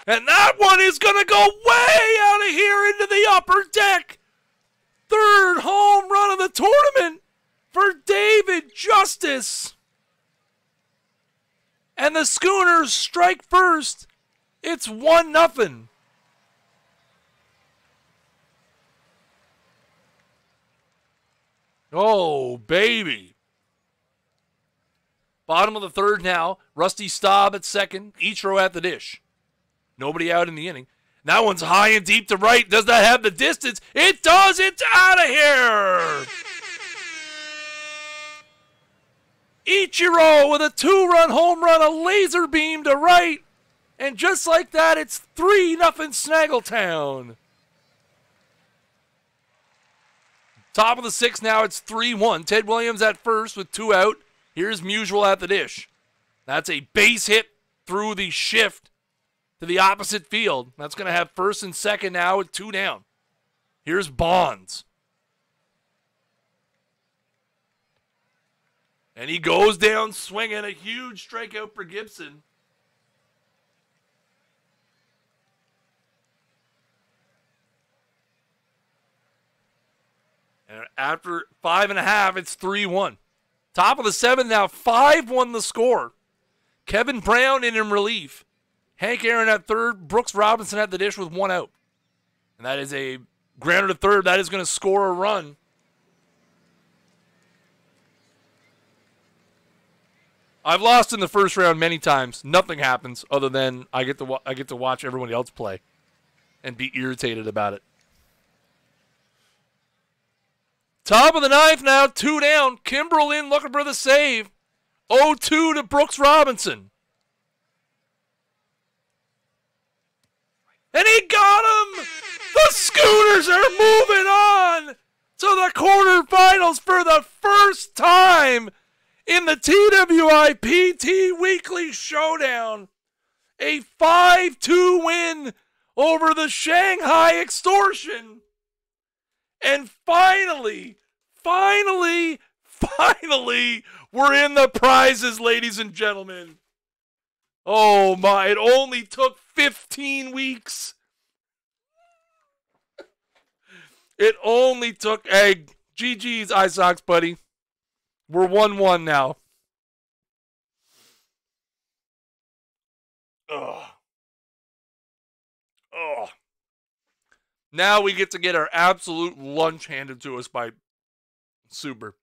And that one is going to go way out of here into the upper deck. 3rd home run of the tournament for David Justice. And the Schooners strike first. It's 1-0. Oh, baby. Bottom of the third now. Rusty Staub at second. Ichiro at the dish. Nobody out in the inning. That one's high and deep to right. Does not have the distance. It does. It's out of here. Ichiro with a 2-run home run, a laser beam to right. And just like that, it's 3-0 Snaggletown. Top of the sixth now, it's 3-1. Ted Williams at first with 2 out. Here's Musial at the dish. That's a base hit through the shift to the opposite field. That's going to have first and second now with 2 down. Here's Bonds. And he goes down swinging, a huge strikeout for Gibson. And after 5.5, it's 3-1. Top of the seventh now, 5-1 the score. Kevin Brown in relief. Hank Aaron at third. Brooks Robinson at the dish with 1 out. And that is a grounder to third. That is going to score a run. I've lost in the first round many times. Nothing happens other than I get to watch everybody else play and be irritated about it. Top of the ninth now, 2 down. Kimbrel in looking for the save. 0-2 to Brooks Robinson. And he got him! The Schooners are moving on to the quarterfinals for the first time in the TWIPT Weekly Showdown. A 5-2 win over the Shanghai Extortion. And finally, we're in the prizes, ladies and gentlemen. Oh my, it only took 15 weeks. It only took, hey, GG's iSox, buddy. We're 1-1 now. Ugh. Ugh. Now we get to get our absolute lunch handed to us by Super.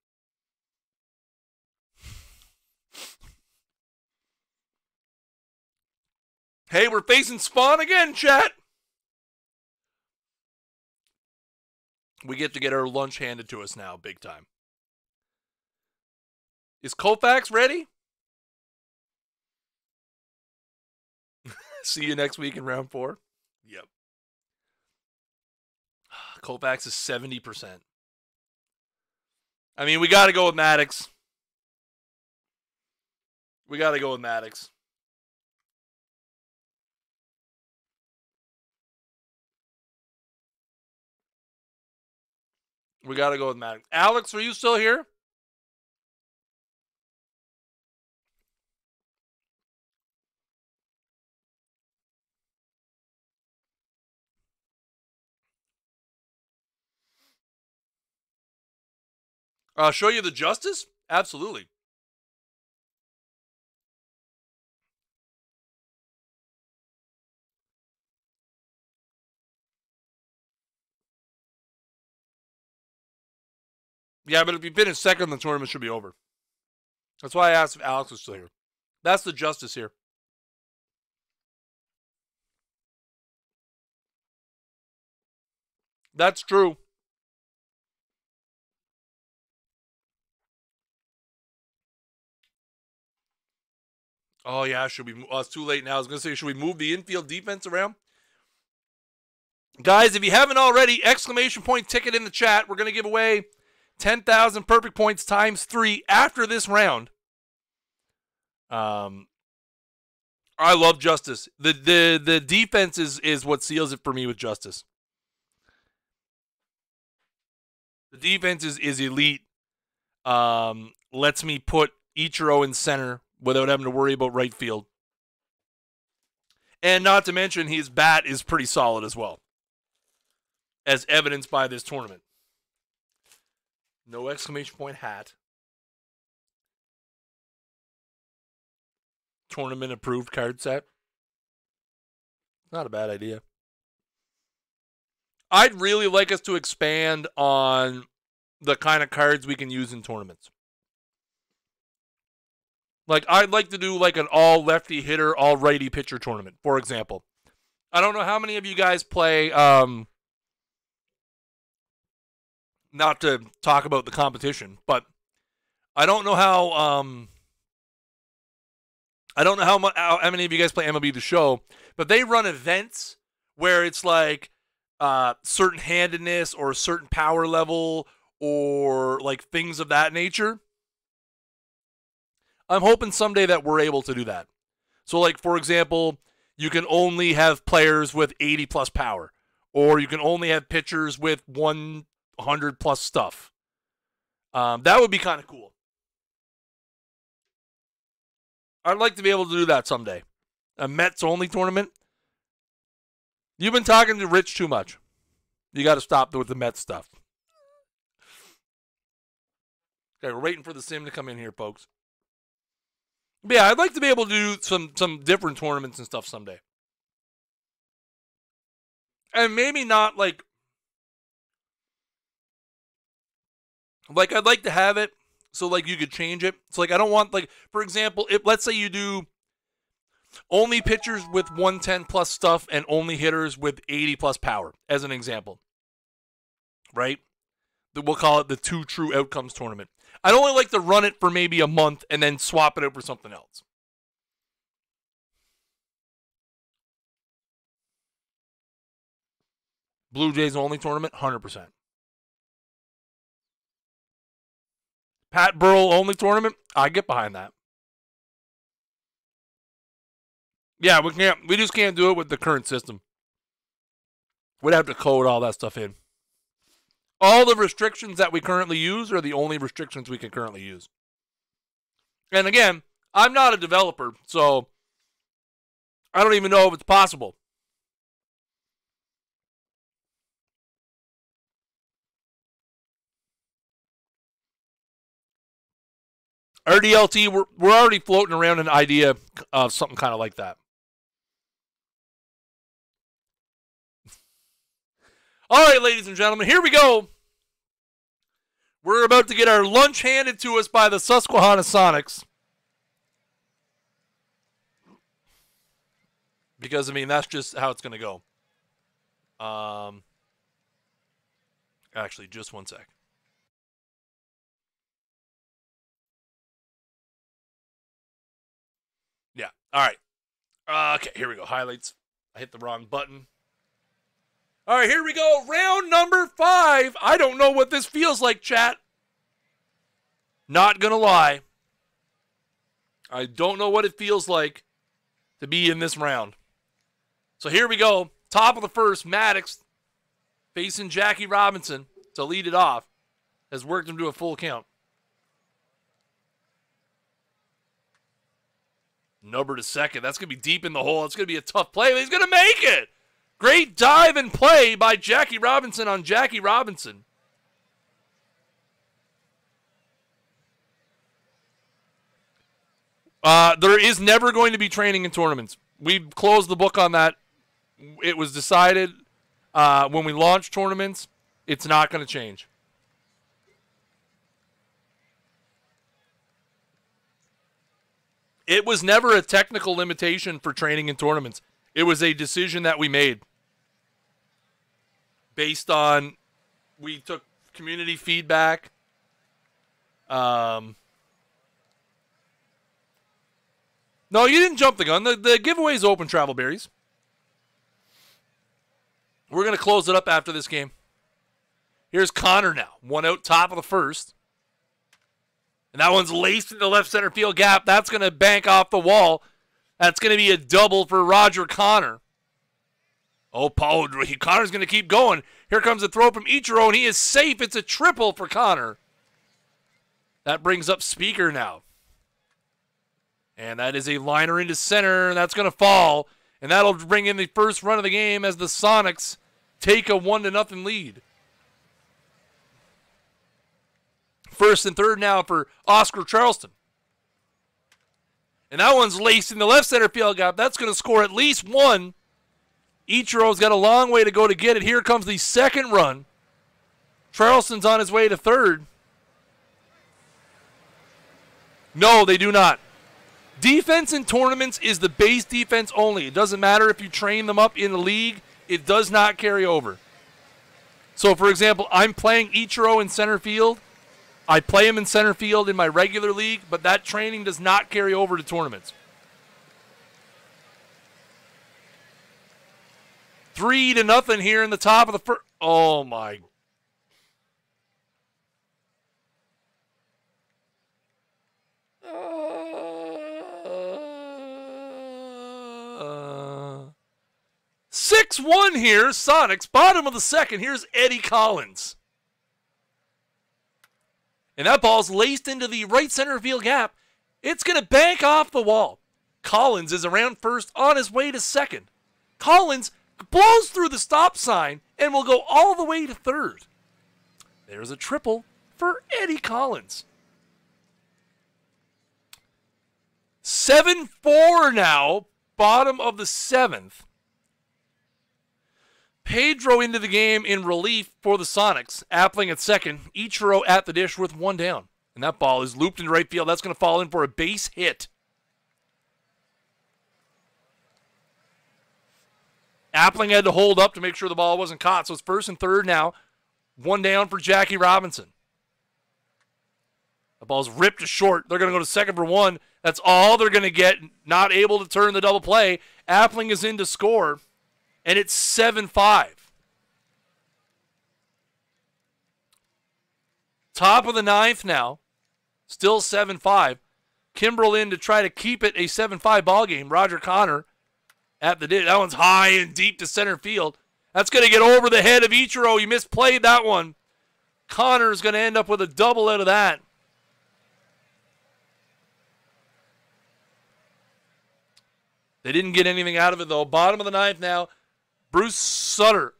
Hey, we're facing Spawn again, chat. We get to get our lunch handed to us now, big time. Is Koufax ready? See you next week in round 4. Yep. Koufax is 70%. I mean, we got to go with Maddox. We got to go with Maddox. We got to go with Maddox. Alex, are you still here? I'll show you the justice? Absolutely. Yeah, but if you finish second, the tournament should be over. That's why I asked if Alex was still here. That's the justice here. That's true. Oh, yeah, should we? Oh, it's too late now. I was going to say, should we move the infield defense around? Guys, if you haven't already, exclamation point ticket in the chat. We're going to give away 10,000 perfect points times 3 after this round. I love Justice. The defense is what seals it for me with Justice. The defense is elite. Lets me put Ichiro in center without having to worry about right field. And not to mention, his bat is pretty solid as well, as evidenced by this tournament. No exclamation point hat. Tournament approved card set. Not a bad idea. I'd really like us to expand on the kind of cards we can use in tournaments. Like, I'd like to do like an all lefty hitter, all righty pitcher tournament, for example. I don't know how many of you guys play, not to talk about the competition, but I don't know how many of you guys play MLB The Show, but they run events where it's like certain handedness or a certain power level or like things of that nature. I'm hoping someday that we're able to do that. So like, for example, you can only have players with 80 plus power, or you can only have pitchers with 100 plus stuff. That would be kind of cool. I'd like to be able to do that someday. A Mets only tournament. You've been talking to Rich too much. You got to stop with the Mets stuff. Okay, we're waiting for the sim to come in here, folks. But yeah, I'd like to be able to do some different tournaments and stuff someday. And maybe not like I'd like to have it so like you could change it. So like I don't want, like, for example, if let's say you do only pitchers with 110 plus stuff and only hitters with 80 plus power, as an example. Right? We'll call it the Two True Outcomes tournament. I'd only like to run it for maybe a month and then swap it out for something else. Blue Jays only tournament, 100%. Pat Burrell only tournament, I get behind that. Yeah, we just can't do it with the current system. We'd have to code all that stuff in. All the restrictions that we currently use are the only restrictions we can currently use. And again, I'm not a developer, so I don't even know if it's possible. RDLT, we're already floating around an idea of something kind of like that. All right, ladies and gentlemen, here we go. We're about to get our lunch handed to us by the Susquehanna Sonics. Because, I mean, that's just how it's going to go. Actually, just one sec. Yeah, all right. Okay, here we go. Highlights. I hit the wrong button. All right, here we go. Round number 5. I don't know what this feels like, chat. Not going to lie. I don't know what it feels like to be in this round. So here we go. Top of the first, Maddox facing Jackie Robinson to lead it off. Has worked him to a full count. Number to second. That's going to be deep in the hole. It's going to be a tough play, but he's going to make it. Great dive and play by Jackie Robinson on Jackie Robinson. There is never going to be training in tournaments. We've closed the book on that. It was decided when we launched tournaments, it's not going to change. It was never a technical limitation for training in tournaments. It was a decision that we made based on, we took community feedback. No, you didn't jump the gun. The giveaway is open, Travel Berries. We're going to close it up after this game. Here's Connor now. One out, top of the first. And that one's laced in the left center field gap. That's going to bank off the wall. That's going to be a double for Roger Connor. Oh, Connor's going to keep going. Here comes a throw from Ichiro, and he is safe. It's a triple for Connor. That brings up Speaker now. And that is a liner into center, and that's going to fall. And that'll bring in the first run of the game as the Sonics take a 1-0 lead. First and third now for Oscar Charleston. And that one's laced in the left center field gap. That's going to score at least one. Ichiro's got a long way to go to get it. Here comes the second run. Charleston's on his way to third. No, they do not. Defense in tournaments is the base defense only. It doesn't matter if you train them up in the league. It does not carry over. So, for example, I'm playing Ichiro in center field. I play him in center field in my regular league, but that training does not carry over to tournaments. 3-0 here in the top of the first. Oh, my. Uh, 6-1 here, Sonics, bottom of the second. Here's Eddie Collins. And that ball's laced into the right center field gap. It's going to bank off the wall. Collins is around first on his way to second. Collins blows through the stop sign and will go all the way to third. There's a triple for Eddie Collins. 7-4 now, bottom of the seventh. Pedro into the game in relief for the Sonics. Appling at second. Ichiro at the dish with one down. And that ball is looped into right field. That's going to fall in for a base hit. Appling had to hold up to make sure the ball wasn't caught. So it's first and third now. One down for Jackie Robinson. The ball's ripped to short. They're going to go to second for one. That's all they're going to get. Not able to turn the double play. Appling is in to score. And it's 7-5. Top of the ninth now. Still 7-5. Kimbrell in to try to keep it a 7-5 ball game. Roger Connor at the ditch. That one's high and deep to center field. That's going to get over the head of Ichiro. He misplayed that one. Connor's going to end up with a double out of that. They didn't get anything out of it, though. Bottom of the ninth now. Bruce Sutter.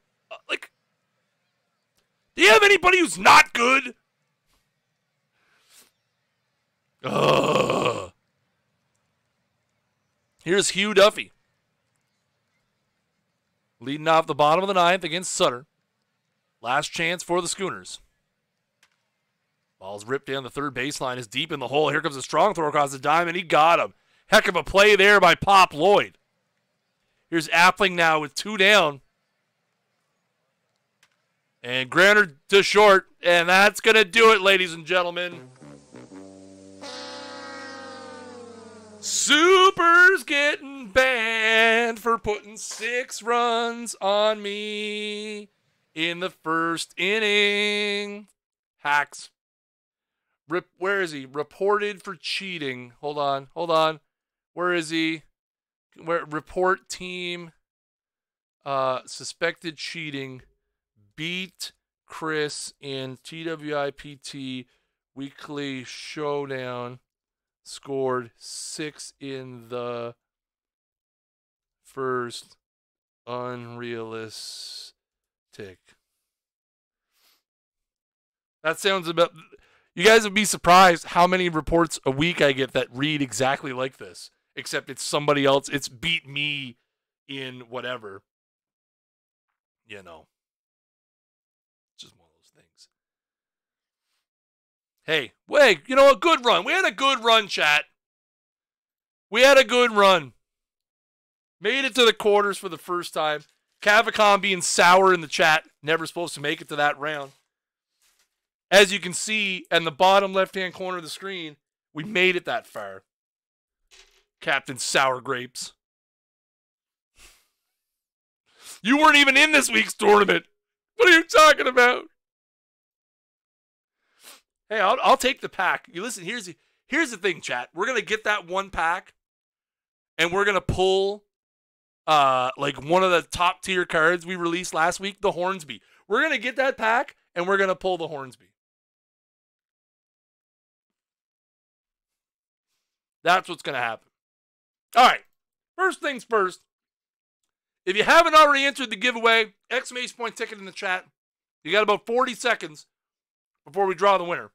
Do you have anybody who's not good? Ugh. Here's Hugh Duffy. Leading off the bottom of the ninth against Sutter. Last chance for the Schooners. Ball's ripped down the third baseline. Is deep in the hole. Here comes a strong throw across the diamond. He got him. Heck of a play there by Pop Lloyd. Here's Appling now with two down. And grounder to short. And that's going to do it, ladies and gentlemen. Super's getting banned for putting 6 runs on me in the first inning. Hacks. Where is he? Reported for cheating. Hold on. Where is he? Report team suspected cheating. Beat Chris in TWIPT weekly showdown. Scored 6 in the first. Unrealistic. That sounds about... You guys would be surprised how many reports a week I get that read exactly like this. Except it's somebody else. It's beat me in whatever. You know. Just one of those things. Hey, wait, you know, a good run. We had a good run, chat. We had a good run. Made it to the quarters for the first time. Cavicon being sour in the chat. Never supposed to make it to that round. As you can see in the bottom left-hand corner of the screen, we made it that far. Captain Sour Grapes. You weren't even in this week's tournament. What are you talking about? Hey, I'll take the pack. You listen, here's the thing, chat. We're going to get that one pack, and we're going to pull like one of the top tier cards we released last week, the Hornsby. We're going to get that pack, and we're going to pull the Hornsby. That's what's going to happen. All right. First things first. If you haven't already entered the giveaway, exclamation point ticket in the chat. You got about 40 seconds before we draw the winner.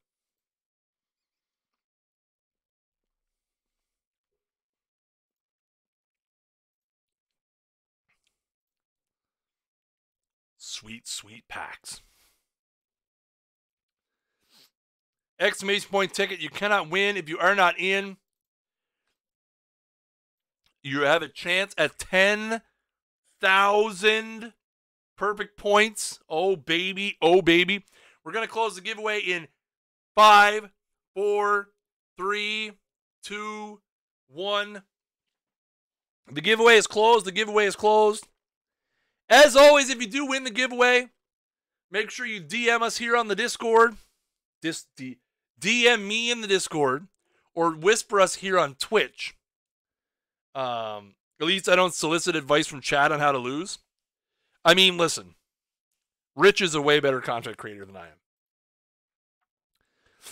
Sweet, sweet packs. Exclamation point ticket. You cannot win if you are not in. You have a chance at 10,000 perfect points. Oh, baby. Oh, baby. We're going to close the giveaway in 5, 4, 3, 2, 1. The giveaway is closed. The giveaway is closed. As always, if you do win the giveaway, make sure you DM us here on the Discord. DM me in the Discord. Or whisper us here on Twitch. At least I don't solicit advice from Chad on how to lose. I mean, listen. Rich is a way better content creator than I am.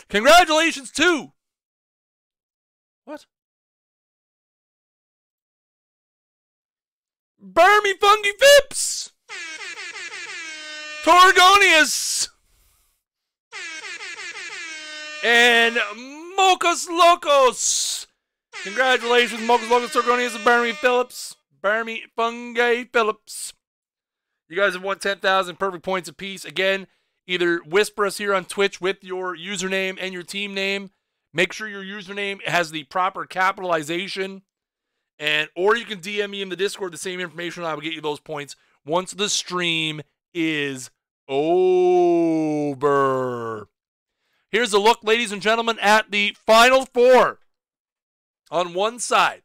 Congratulations to... What? Burmy Funky Fips! Torgonius! And Mocos Locos! Congratulations, Mocos Locos, Torgonius, and Burmy Phillips. Burmy Fungi Phillips. You guys have won 10,000 perfect points apiece. Again, either whisper us here on Twitch with your username and your team name. Make sure your username has the proper capitalization. Or you can DM me in the Discord the same information. I will get you those points once the stream is over. Here's a look, ladies and gentlemen, at the Final Four. On one side,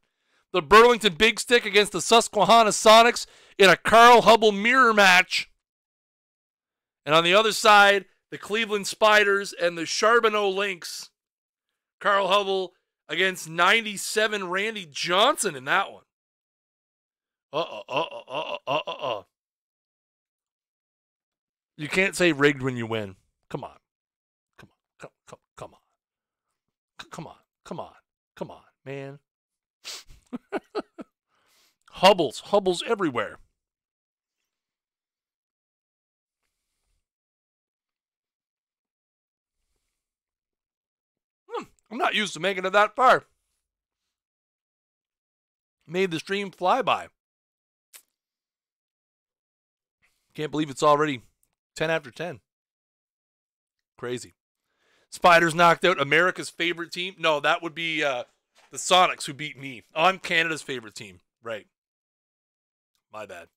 the Burlington Big Stick against the Susquehanna Sonics in a Carl Hubble mirror match. And on the other side, the Cleveland Spiders and the Charbonneau Lynx. Carl Hubble against 97 Randy Johnson in that one. You can't say rigged when you win. Come on. Come on. Come on. Come on. Come on. Come on, man. Hubbles everywhere. I'm not used to making it that far. Made the stream fly by. Can't believe it's already 10 after 10. Crazy. Spiders knocked out America's favorite team. No, that would be the Sonics who beat me. I'm Canada's favorite team. Right. My bad.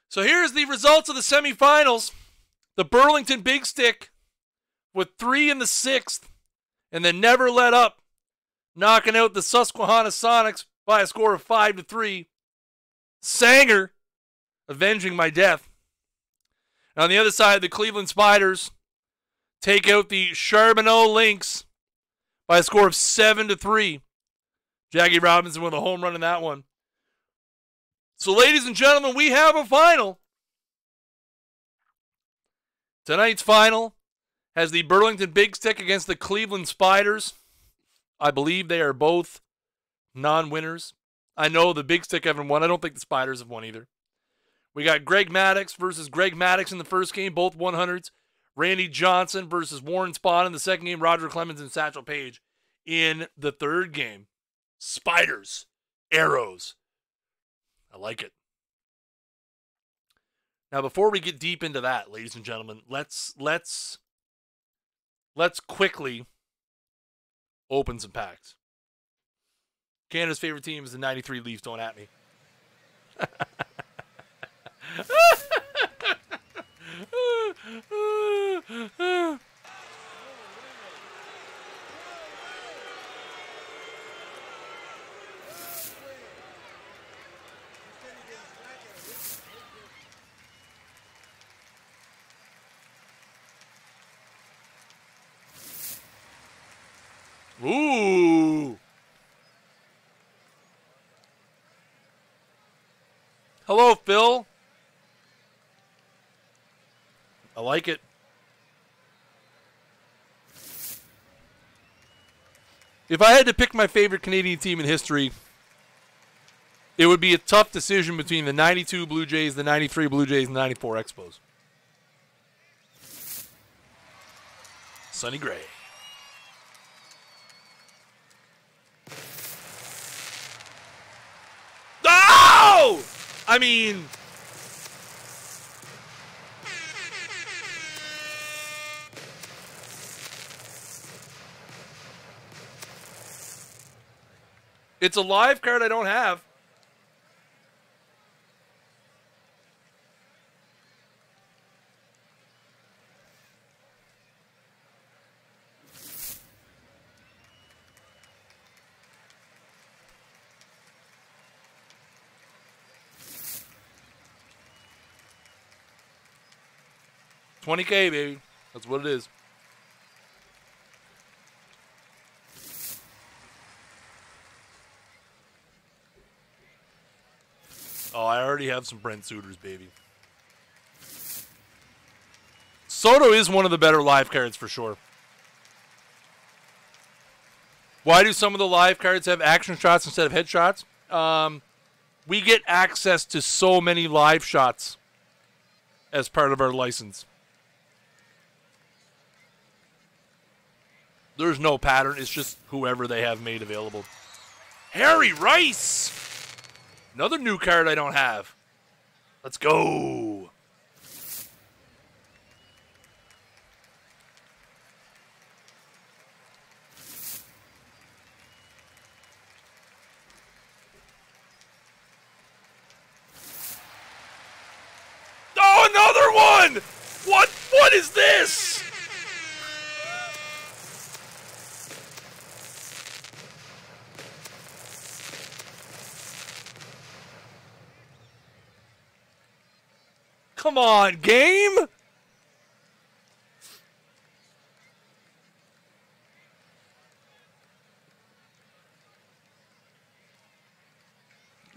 So here's the results of the semifinals. The Burlington Big Stick with 3 in the 6th, and then never let up, knocking out the Susquehanna Sonics by a score of 5-3. Sanger avenging my death. And on the other side, the Cleveland Spiders take out the Charbonneau Lynx by a score of 7-3. Jackie Robinson with a home run in that one. So, ladies and gentlemen, we have a final. Tonight's final has the Burlington Big Stick against the Cleveland Spiders. I believe they are both non-winners. I know the Big Stick haven't won. I don't think the Spiders have won either. We got Greg Maddox versus Greg Maddox in the first game, both 100s. Randy Johnson versus Warren Spahn in the second game. Roger Clemens and Satchel Paige in the third game. Spiders, arrows. I like it. Now, before we get deep into that, ladies and gentlemen, let's quickly open some packs. Canada's favorite team is the 93 Leafs. Don't at me. Ooh. Hello, Phil. I like it. If I had to pick my favorite Canadian team in history, it would be a tough decision between the 92 Blue Jays, the 93 Blue Jays, and the 94 Expos. Sonny Gray. Oh! I mean... it's a live card I don't have. $20K, baby. That's what it is. Oh, I already have some Brent Suitors, baby. Soto is one of the better live cards for sure. Why do some of the live cards have action shots instead of headshots? We get access to so many live shots as part of our license. There's no pattern. It's just whoever they have made available. Harry Rice! Another new card I don't have. Let's go. Oh, another one! What is this? Come on, game!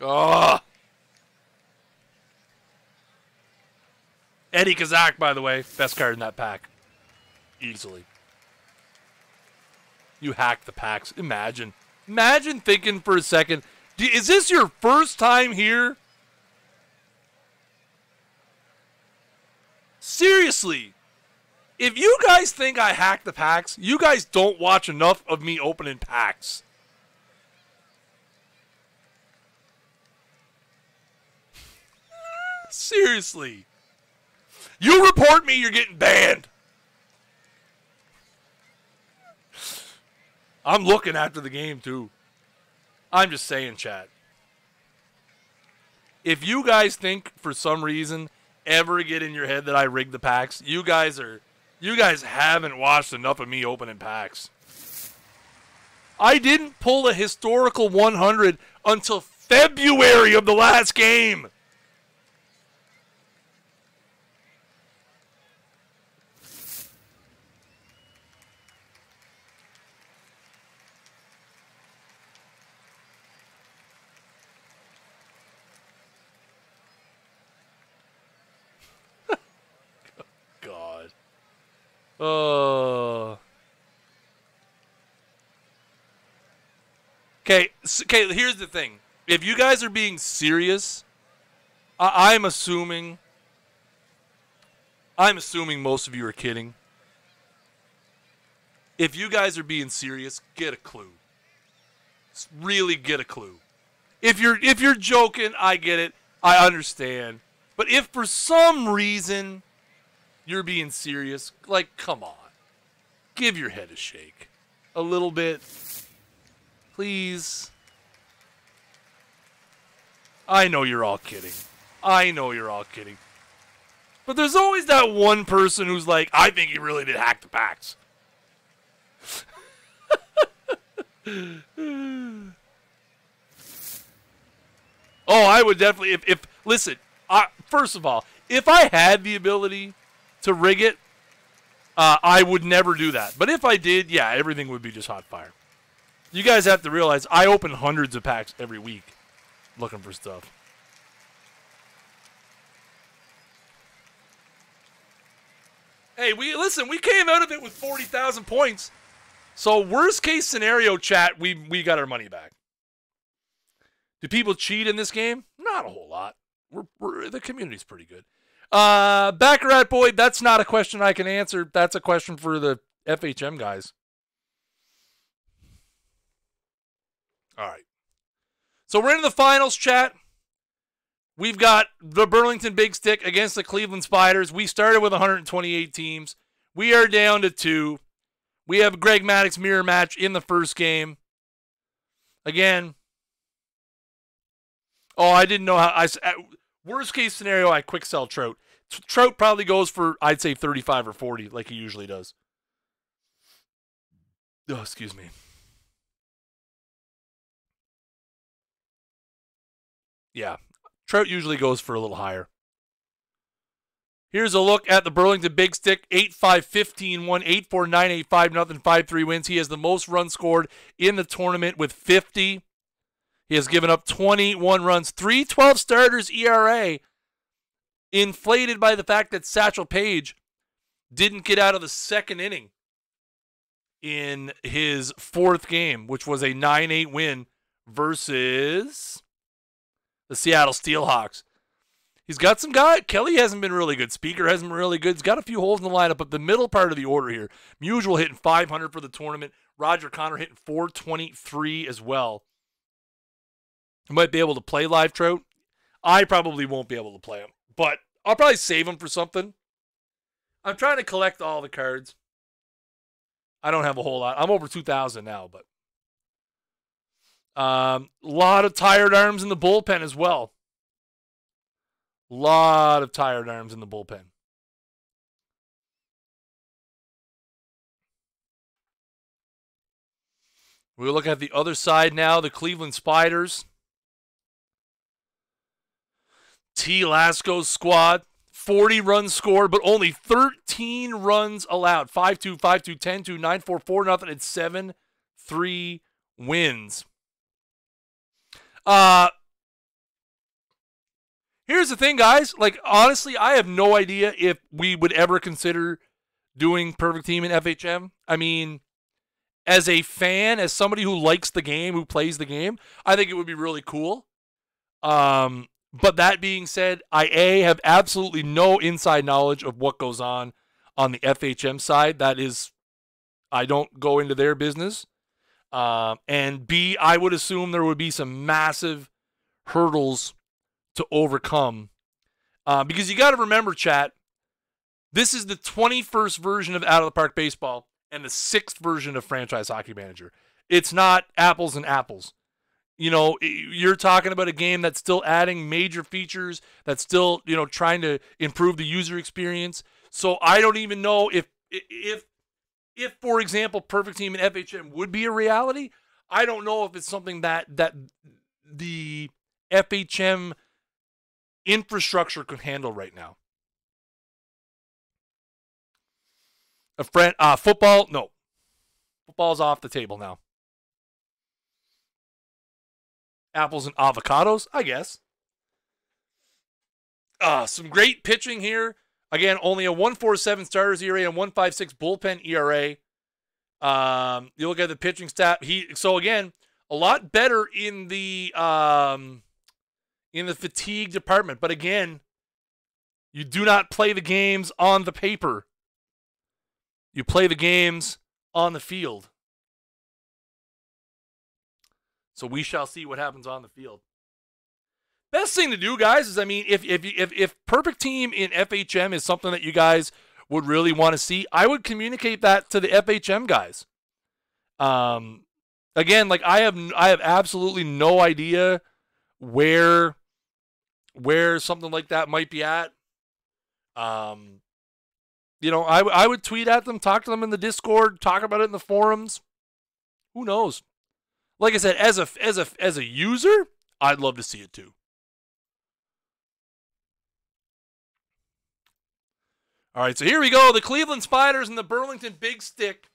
Oh. Eddie Kazak, by the way, best card in that pack. Easily. You hacked the packs. Imagine. Imagine thinking for a second, is this your first time here? Seriously, if you guys think I hack the packs, you guys don't watch enough of me opening packs. Seriously. You report me, you're getting banned. I'm looking after the game, too. I'm just saying, chat. If you guys think, for some reason, ever get in your head that I rigged the packs, you guys haven't watched enough of me opening packs. I didn't pull a historical 100 until February of the last game. Okay, here's the thing. If you guys are being serious, I'm assuming most of you are kidding. If you guys are being serious, get a clue. Really get a clue. If you're joking, I get it. I understand. But if for some reason you're being serious, like, come on. Give your head a shake. A little bit. Please. I know you're all kidding. I know you're all kidding. But there's always that one person who's like, I think he really did hack the packs. Oh, I would definitely, listen, first of all, if I had the ability to rig it, I would never do that. But if I did, yeah, everything would be just hot fire. You guys have to realize I open hundreds of packs every week looking for stuff. Hey, we came out of it with 40,000 points. So worst case scenario, chat, we got our money back. Do people cheat in this game? Not a whole lot. The community's pretty good. Baccarat Boy, that's not a question I can answer. That's a question for the FHM guys. All right. So we're into the finals, chat. We've got the Burlington Big Stick against the Cleveland Spiders. We started with 128 teams. We are down to 2. We have a Greg Maddux mirror match in the first game. Again, Oh, I didn't know how. Worst case scenario, I quick sell Trout. Trout probably goes for, I'd say, 35 or 40 like he usually does. Oh, excuse me. Yeah. Trout usually goes for a little higher. Here's a look at the Burlington Big Stick. 8-5-15-1, 8-4, 9-8, 5-0, 5-3 wins. He has the most runs scored in the tournament with 50. He has given up 21 runs. 3.12 starters ERA. Inflated by the fact that Satchel Paige didn't get out of the second inning in his fourth game, which was a 9-8 win versus the Seattle Steelhawks. He's got some guy. Kelly hasn't been really good. Speaker hasn't been really good. He's got a few holes in the lineup, but the middle part of the order here, Musial hitting 500 for the tournament. Roger Connor hitting 423 as well. He might be able to play live Trout. I probably won't be able to play him, but I'll probably save him for something. I'm trying to collect all the cards. I don't have a whole lot. I'm over 2,000 now, but lot of tired arms in the bullpen as well. Lot of tired arms in the bullpen. We'll look at the other side now, the Cleveland Spiders. T. Lasco's squad, 40 runs scored, but only 13 runs allowed. 5-2, 5-2, 10-2, 9-4, 4-0, and 7-3 wins. Here's the thing, guys. Like, honestly, I have no idea if we would ever consider doing Perfect Team in FHM. I mean, as a fan, as somebody who likes the game, who plays the game, I think it would be really cool. But that being said, I have absolutely no inside knowledge of what goes on the FHM side. That is, I don't go into their business. And B, I would assume there would be some massive hurdles to overcome. Because you got to remember, chat, this is the 21st version of Out of the Park Baseball and the 6th version of Franchise Hockey Manager. It's not apples and apples. You know, you're talking about a game that's still adding major features, that's still, you know, trying to improve the user experience. So I don't even know if for example, Perfect Team in FHM would be a reality. I don't know if it's something that the FHM infrastructure could handle right now. Football, no. Football's off the table now. Apples and avocados, I guess. Some great pitching here. Again, only a 1.47 starters ERA and 1.56 bullpen ERA. You look at the pitching stat. So again, a lot better in the fatigue department. But again, you do not play the games on the paper. You play the games on the field. So we shall see what happens on the field. Best thing to do, guys, is, I mean, if Perfect Team in FHM is something that you guys would really want to see, I would communicate that to the FHM guys. Again, like I have absolutely no idea where something like that might be at. You know, I would tweet at them, talk to them in the Discord, talk about it in the forums. Who knows? Like I said, as a user, I'd love to see it too. All right, so here we go. The Cleveland Spiders and the Burlington Big Stick.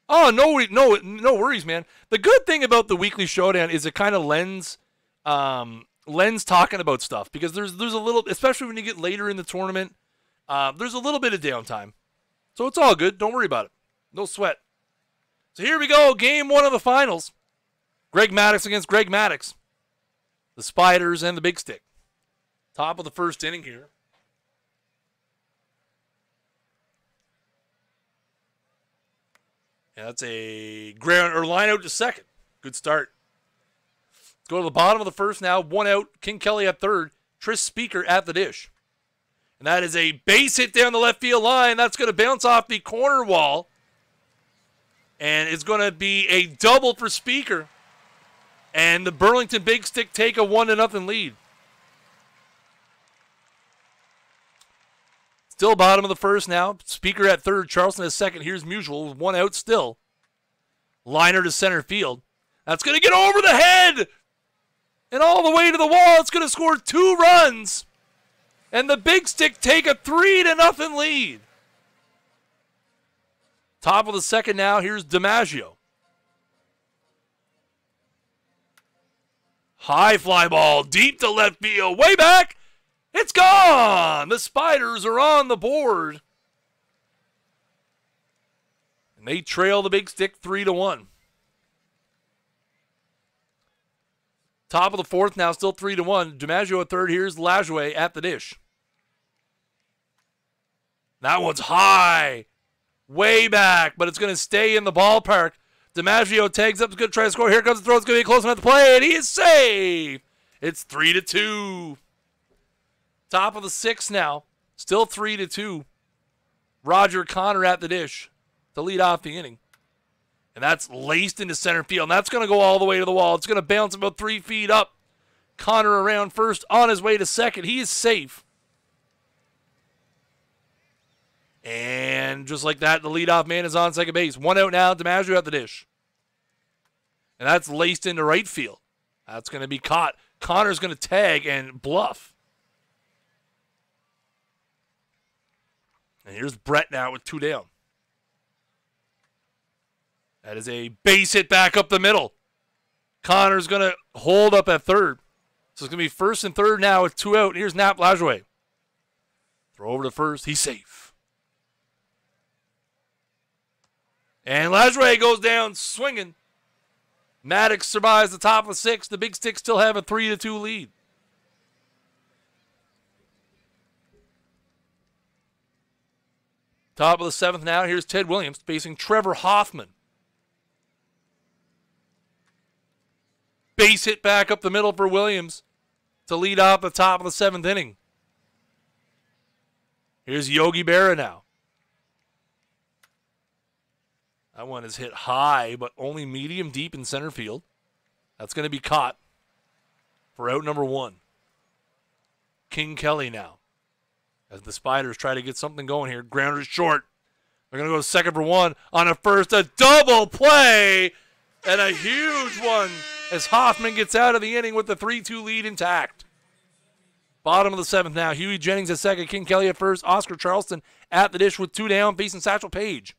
Oh, no worries, man. The good thing about the weekly showdown is it kind of lends talking about stuff, because there's a little, especially when you get later in the tournament, there's a little bit of downtime. So it's all good. Don't worry about it. No sweat. So here we go. Game 1 of the finals. Greg Maddux against Greg Maddux. The Spiders and the Big Stick. Top of the first inning here. Yeah, that's a ground or line out to second. Good start. Let's go to the bottom of the first now. 1 out. King Kelly at third. Tris Speaker at the dish. And that is a base hit down the left field line. That's going to bounce off the corner wall And it's going to be a double for Speaker. And the Burlington Big Stick take a 1-0 lead. Still bottom of the first now. Speaker at third. Charleston at second. Here's Musial with 1 out still. Liner to center field. That's going to get over the head. And all the way to the wall. It's going to score 2 runs. And the Big Stick take a 3-0 lead. Top of the second now. Here's DiMaggio. High fly ball. Deep to left field. Way back. It's gone. The Spiders are on the board. And they trail the Big Stick 3-1. Top of the fourth now, still 3-1. DiMaggio at third. Here's Lajoie at the dish. That one's high. Way back, but it's going to stay in the ballpark. DiMaggio tags up. It's going to try to score. Here comes the throw. It's going to be close enough to play, and he is safe. It's 3-2. Top of the sixth now. Still 3-2. Roger Connor at the dish to lead off the inning. And that's laced into center field. And that's going to go all the way to the wall. It's going to bounce about 3 feet up. Connor around first, on his way to second. He is safe. And just like that, the leadoff man is on second base. 1 out now. DiMaggio at the dish. And that's laced into right field. That's going to be caught. Connor's going to tag and bluff. And here's Brett now with 2 down. That is a base hit back up the middle. Connor's going to hold up at third. So it's going to be first and third now with 2 out. Here's Nap Lajoie. Throw over to first. He's safe. And Lajoie goes down swinging. Maddox survives the top of the sixth. The Big Sticks still have a 3-2 lead. Top of the seventh now. Here's Ted Williams facing Trevor Hoffman. Base hit back up the middle for Williams to lead off the top of the seventh inning. Here's Yogi Berra now. That one is hit high, but only medium deep in center field. That's going to be caught for out number 1. King Kelly now. As the Spiders try to get something going here. Grounded short. They're going to go second for 1 on a first. A double play and a huge one as Hoffman gets out of the inning with the 3-2 lead intact. Bottom of the seventh now. Huey Jennings at second. King Kelly at first. Oscar Charleston at the dish with 2 down, facing Satchel Paige.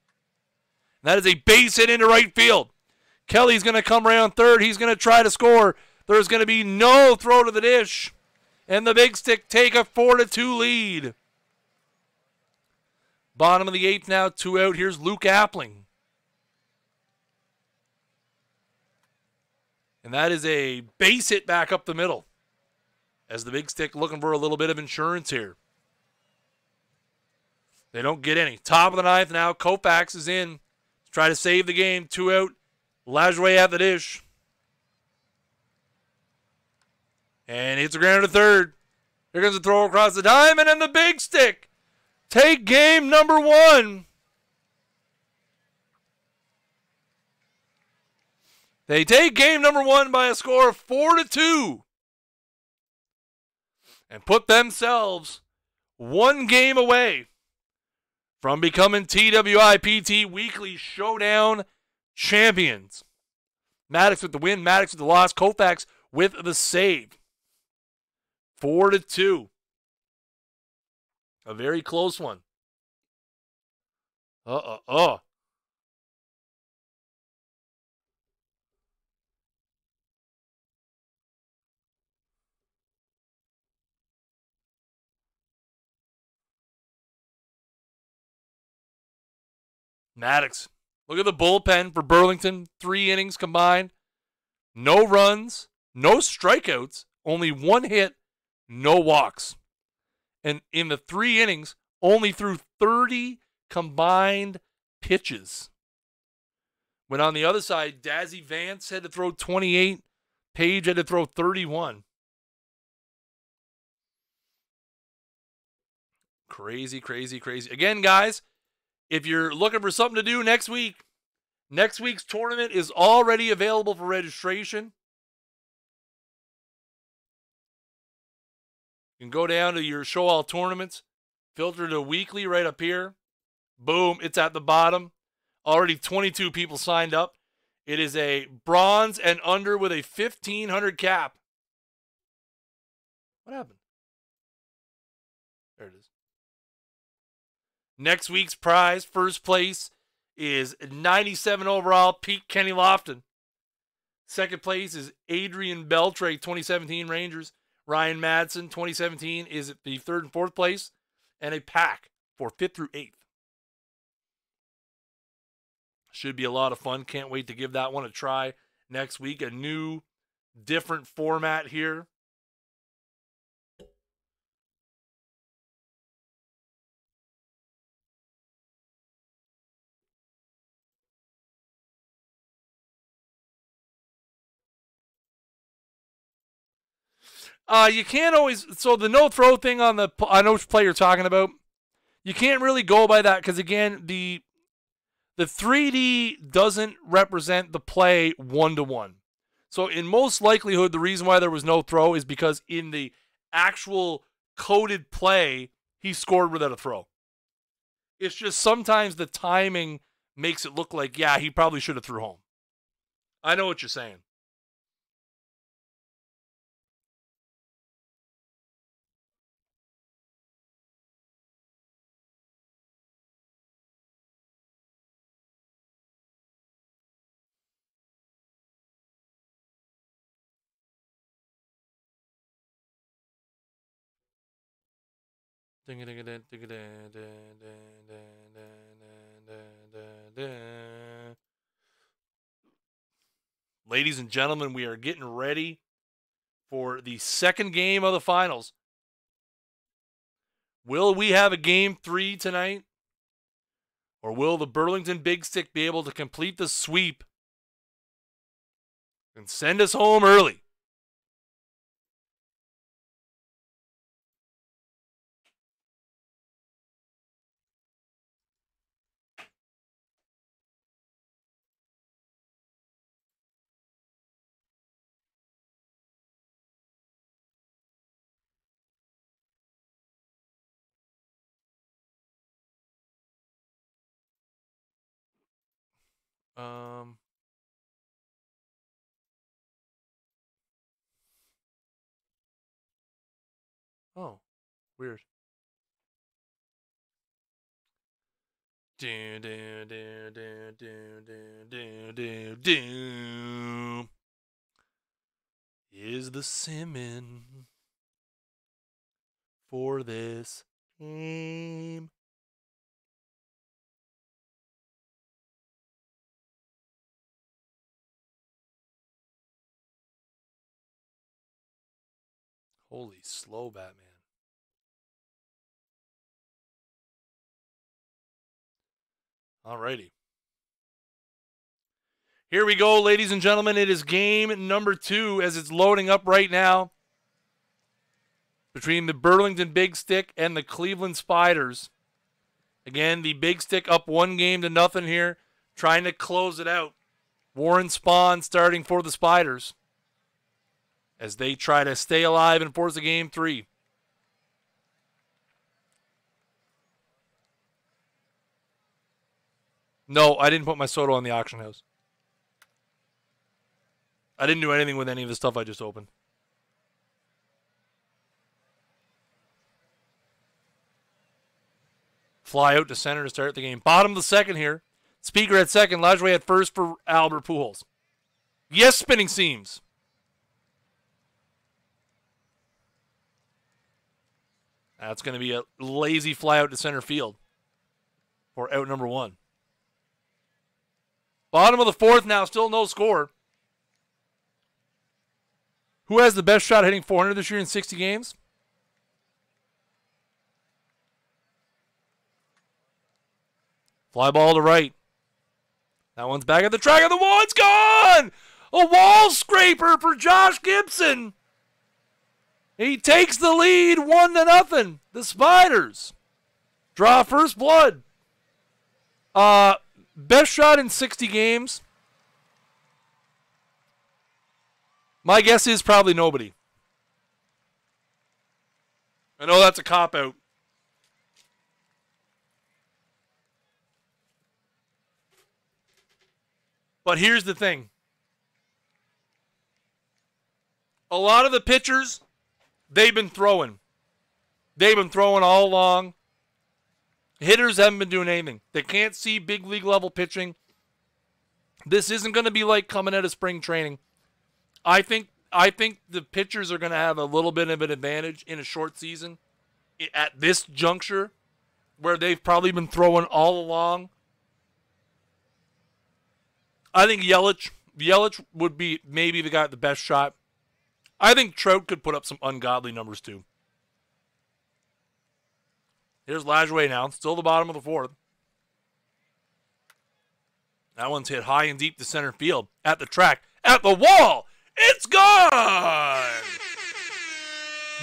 And that is a base hit into right field. Kelly's going to come around third. He's going to try to score. There's going to be no throw to the dish. And the Big Stick take a 4-2 lead. Bottom of the eighth now, 2 out. Here's Luke Appling. And that is a base hit back up the middle. As the Big Stick looking for a little bit of insurance here. They don't get any. Top of the ninth now, Koufax is in. Try to save the game. 2 out. Lajoie at the dish. And hits the ground to third. Here comes the throw across the diamond, and the Big Stick take game number 1. They take game number 1 by a score of 4-2. And put themselves 1 game away from becoming TWIPT Weekly Showdown champions. Maddox with the win, Maddox with the loss, Koufax with the save. 4-2. A very close one. Maddox. Look at the bullpen for Burlington. 3 innings combined. No runs, no strikeouts, only 1 hit, no walks. And in the 3 innings, only threw 30 combined pitches. When on the other side, Dazzy Vance had to throw 28. Page had to throw 31. Crazy, crazy, crazy. Again, guys, if you're looking for something to do next week, Next week's tournament is already available for registration. You can go down to your show all tournaments, filter to weekly right up here. Boom, it's at the bottom. Already 22 people signed up. It is a bronze and under with a 1,500 cap. What happened? There it is. Next week's prize, first place, is 97 overall, Pete Kenny Lofton. Second place is Adrian Beltre, 2017 Rangers. Ryan Madsen, 2017, is at the third and fourth place. And a pack for 5th through 8th. Should be a lot of fun. Can't wait to give that one a try next week. A new, different format here. You can't always, so the no throw thing on the, I know which play you're talking about. You can't really go by that because, again, the 3D doesn't represent the play one-to-one. So in most likelihood, the reason why there was no throw is because in the actual coded play, he scored without a throw. It's just sometimes the timing makes it look like, yeah, he probably should have threw home. I know what you're saying. Ladies and gentlemen, we are getting ready for the second game of the finals. Will we have a game 3 tonight? Or will the Burlington Big Stick be able to complete the sweep and send us home early? Oh, weird. Do, do, do, do, do, do, do, do. Is the Simmon for this game? Holy slow, Batman. Alrighty. Here we go, ladies and gentlemen. It is game number 2 as it's loading up right now between the Burlington Big Stick and the Cleveland Spiders. Again, the Big Stick up 1-0 here, trying to close it out. Warren Spahn starting for the Spiders as they try to stay alive and force a game 3. No, I didn't put my Soto on the auction house. I didn't do anything with any of the stuff I just opened. Fly out to center to start the game. Bottom of the second here. Speaker at second. Lajoie at first for Albert Pujols. Yes, spinning seams. That's going to be a lazy fly out to center field for out number 1. Bottom of the fourth now, still no score. Who has the best shot hitting 400 this year in 60 games? Fly ball to right. That one's back at the track, and the one's gone! A wall scraper for Josh Gibson. He takes the lead 1-0. The Spiders draw first blood. Best shot in 60 games? My guess is probably nobody. I know that's a cop-out. But here's the thing. A lot of the pitchers, they've been throwing. They've been throwing all along. Hitters haven't been doing anything. They can't see big league level pitching. This isn't going to be like coming out of spring training. I think the pitchers are going to have a little bit of an advantage in a short season at this juncture where they've probably been throwing all along. I think Yelich would be maybe the guy with the best shot. I think Trout could put up some ungodly numbers too. Here's Lajoie now, still the bottom of the fourth. That one's hit high and deep to center field. At the track, at the wall, it's gone!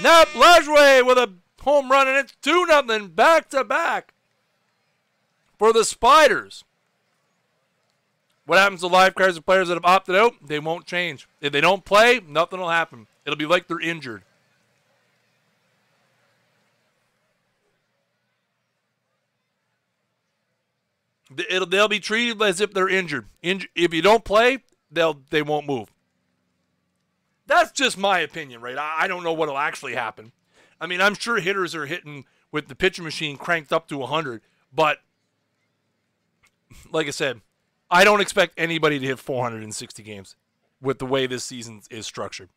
Nap Lajoie with a home run, and it's 2-0 back-to-back for the Spiders. What happens to live cards of players that have opted out? They won't change. If they don't play, nothing will happen. It'll be like they're injured. They'll be treated as if they're injured. If you don't play, they won't move. That's just my opinion, right? I don't know what'll actually happen. I mean, I'm sure hitters are hitting with the pitching machine cranked up to 100, but like I said, I don't expect anybody to hit 460 games with the way this season is structured.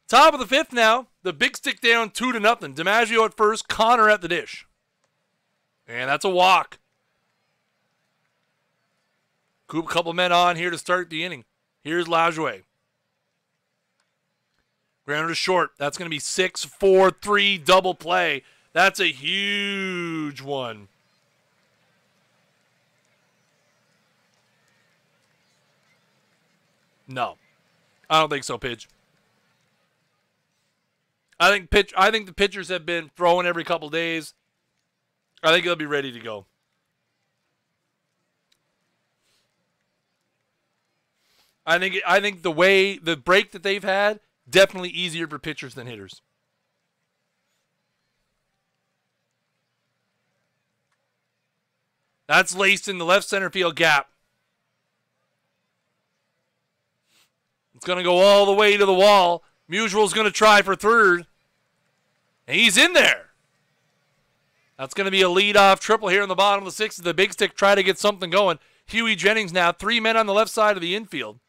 Top of the fifth now, the big stick down 2-0. DiMaggio at first, Connor at the dish. And that's a walk. Coop, a couple men on here to start the inning. Here's Lajoie. Grounder to short. That's going to be 6-4-3 double play. That's a huge one. No. I don't think so, Pidge. I think the pitchers have been throwing every couple days. I think they'll be ready to go. I think the break that they've had, definitely easier for pitchers than hitters. That's laced in the left center field gap. It's going to go all the way to the wall. Musial's going to try for third. And he's in there. That's going to be a leadoff triple here in the bottom of the sixth. The big stick try to get something going. Huey Jennings now, 3 men on the left side of the infield.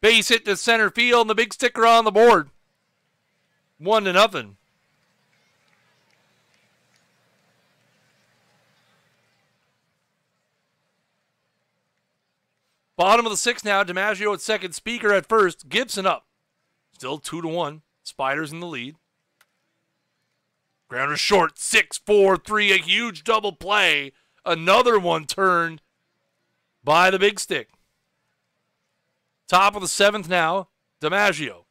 Base hit to center field, and the big sticker on the board. 1-0. Bottom of the sixth now, DiMaggio at second, Speaker at first, Gibson up. Still 2-1, Spiders in the lead. Grounder short, 6-4-3, a huge double play. Another one turned by the big stick. Top of the seventh now, DiMaggio.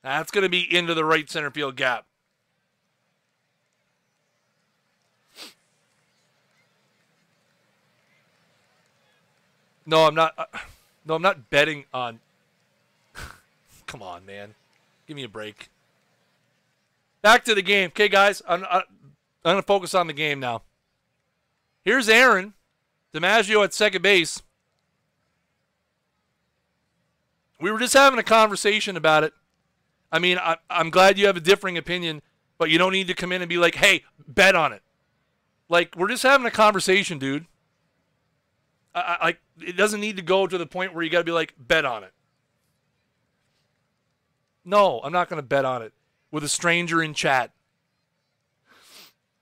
That's going to be into the right center field gap. No, I'm not betting on. Come on, man. Give me a break. Back to the game. Okay, guys, I'm going to focus on the game now. Here's Aaron. DiMaggio at second base. We were just having a conversation about it. I mean, I'm glad you have a differing opinion, but you don't need to come in and be like, hey, bet on it. Like, we're just having a conversation, dude. It doesn't need to go to the point where you got to be like, bet on it. No, I'm not going to bet on it with a stranger in chat.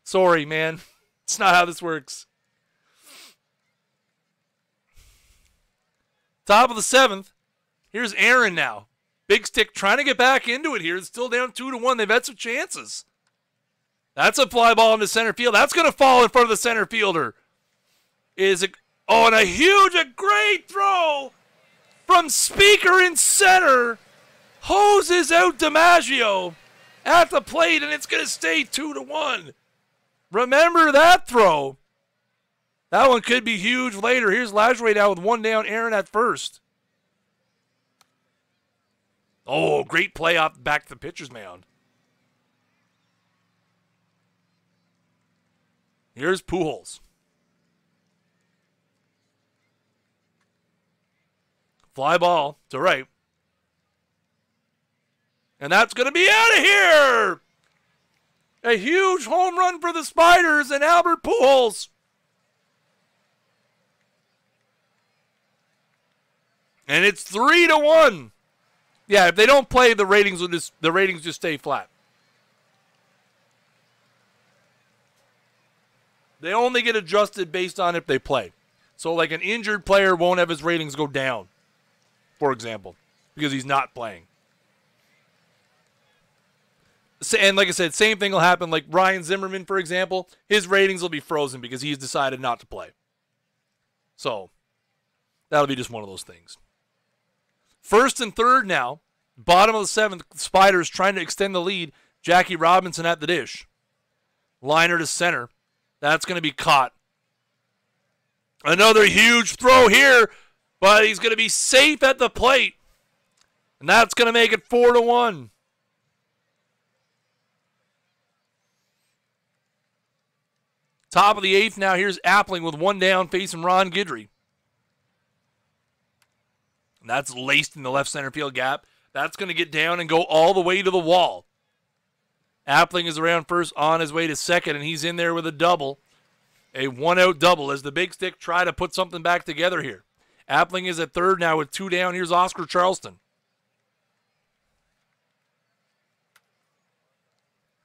Sorry, man. It's not how this works. Top of the seventh. Here's Aaron now. Big stick trying to get back into it here. It's still down 2-1. They've had some chances. That's a fly ball into center field. That's going to fall in front of the center fielder. And a great throw from Speaker in center. Hoses out DiMaggio. at the plate, and it's going to stay 2-1. Remember that throw. That one could be huge later. Here's Lajoie now with one down, Aaron at first. Oh, great play off back to the pitcher's mound. Here's Pujols. Fly ball to right. And that's going to be out of here. A huge home run for the Spiders and Albert Pujols. And it's 3-1. Yeah, if they don't play, the ratings just stay flat. They only get adjusted based on if they play. So like an injured player won't have his ratings go down, for example, because he's not playing. And like I said, same thing will happen. Like Ryan Zimmerman, for example, his ratings will be frozen because he's decided not to play. So that'll be just one of those things. First and third now. Bottom of the seventh, Spiders trying to extend the lead. Jackie Robinson at the dish. Liner to center. That's going to be caught. Another huge throw here, but he's going to be safe at the plate. And that's going to make it 4-1. Top of the eighth now. Here's Appling with one down facing Ron Guidry. And that's laced in the left center field gap. That's going to get down and go all the way to the wall. Appling is around first on his way to second, and he's in there with a double. A one-out double as the Big Stick try to put something back together here. Appling is at third now with two down. Here's Oscar Charleston.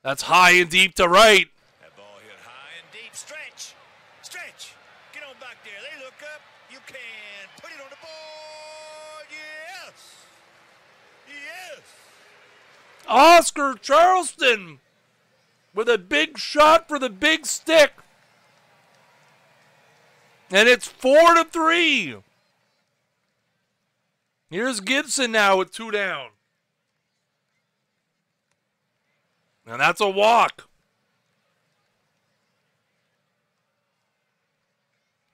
That's high and deep to right. That ball hit high and deep. Stretch. Stretch. Get on back there. They look up. You can put it on the board. Yes. Yes. Oscar Charleston with a big shot for the Big Stick. And it's 4-3. Here's Gibson now with two down. And that's a walk.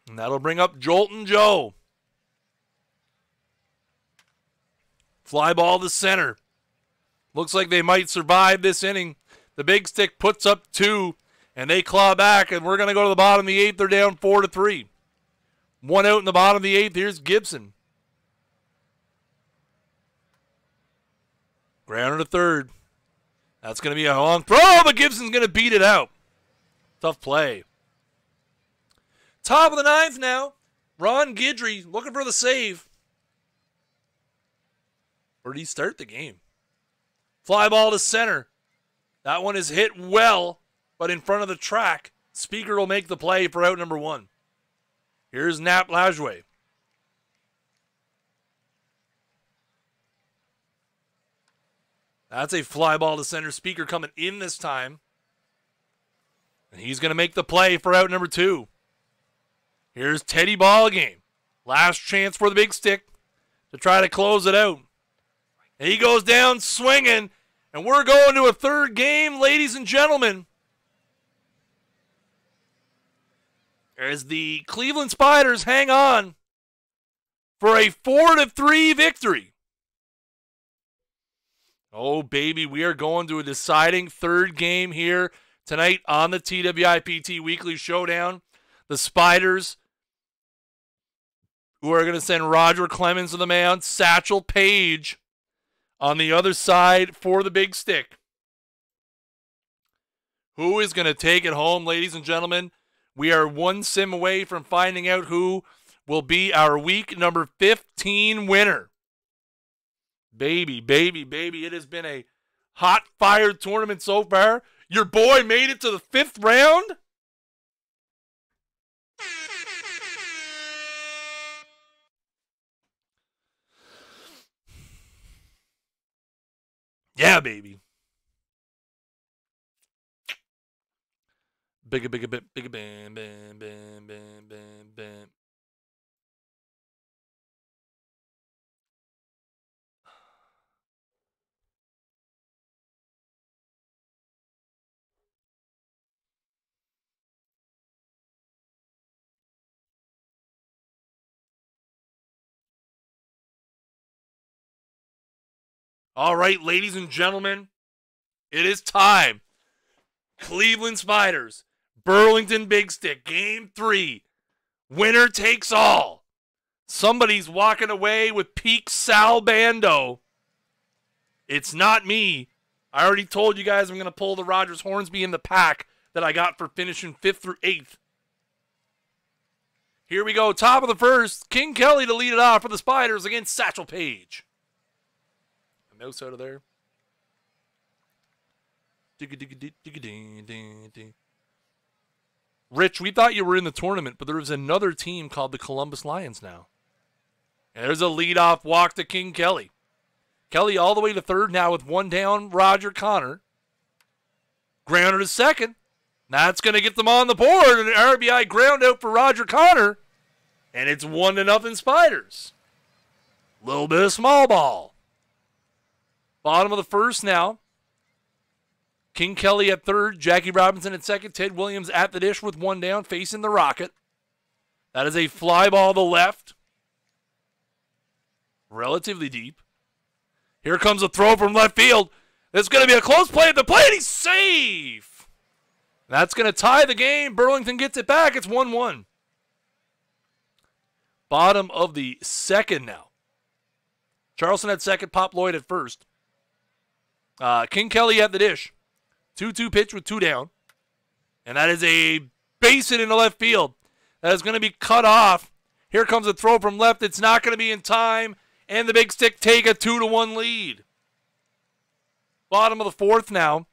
And that'll bring up Jolton Joe. Fly ball to center. Looks like they might survive this inning. The Big Stick puts up two, and they claw back, and we're going to go to the bottom of the eighth. They're down 4-3. One out in the bottom of the eighth. Here's Gibson. Grounder to third. That's going to be a long throw, but Gibson's going to beat it out. Tough play. Top of the ninth now. Ron Guidry looking for the save. Or did he start the game? Fly ball to center. That one is hit well, but in front of the track. Speaker will make the play for out number one. Here's Nap Lajoie. That's a fly ball to center. Speaker coming in this time. And he's going to make the play for out number two. Here's Teddy Ballgame. Last chance for the Big Stick to try to close it out. And he goes down swinging. And we're going to a third game, ladies and gentlemen. As the Cleveland Spiders hang on for a 4-3 victory. Oh, baby, we are going to a deciding third game here tonight on the TWIPT Weekly Showdown. The Spiders, who are going to send Roger Clemens to the mound, Satchel Paige on the other side for the Big Stick. Who is going to take it home, ladies and gentlemen? We are one sim away from finding out who will be our week number 15 winner. Baby, baby, baby, it has been a hot fire tournament so far. Your boy made it to the 5th round. Yeah, baby. Bigger, bigger, bigger, bam, bam, bam, bam, bam, bam. All right, ladies and gentlemen, it is time. Cleveland Spiders, Burlington Big Stick, Game 3. Winner takes all. Somebody's walking away with peak Sal Bando. It's not me. I already told you guys I'm going to pull the Rogers Hornsby in the pack that I got for finishing 5th through 8th. Here we go. Top of the first. King Kelly to lead it off for the Spiders against Satchel Paige. A mouse out of there. Rich, we thought you were in the tournament, but there is another team called the Columbus Lions now. And there's a leadoff walk to King Kelly. Kelly all the way to third now with one down, Roger Connor. Grounder to second. That's going to get them on the board. And an RBI ground out for Roger Connor. And it's 1-0 Spiders. Little bit of small ball. Bottom of the first now. King Kelly at third. Jackie Robinson at second. Ted Williams at the dish with one down facing the Rocket. That is a fly ball to left. Relatively deep. Here comes a throw from left field. It's going to be a close play at the plate. He's safe. That's going to tie the game. Burlington gets it back. It's 1-1. Bottom of the second now. Charleston at second. Pop Lloyd at first. King Kelly at the dish. 2-2 pitch with two down. And that is a base hit into left field. That is going to be cut off. Here comes a throw from left. It's not going to be in time. And the Big Stick take a 2-1 lead. Bottom of the fourth now.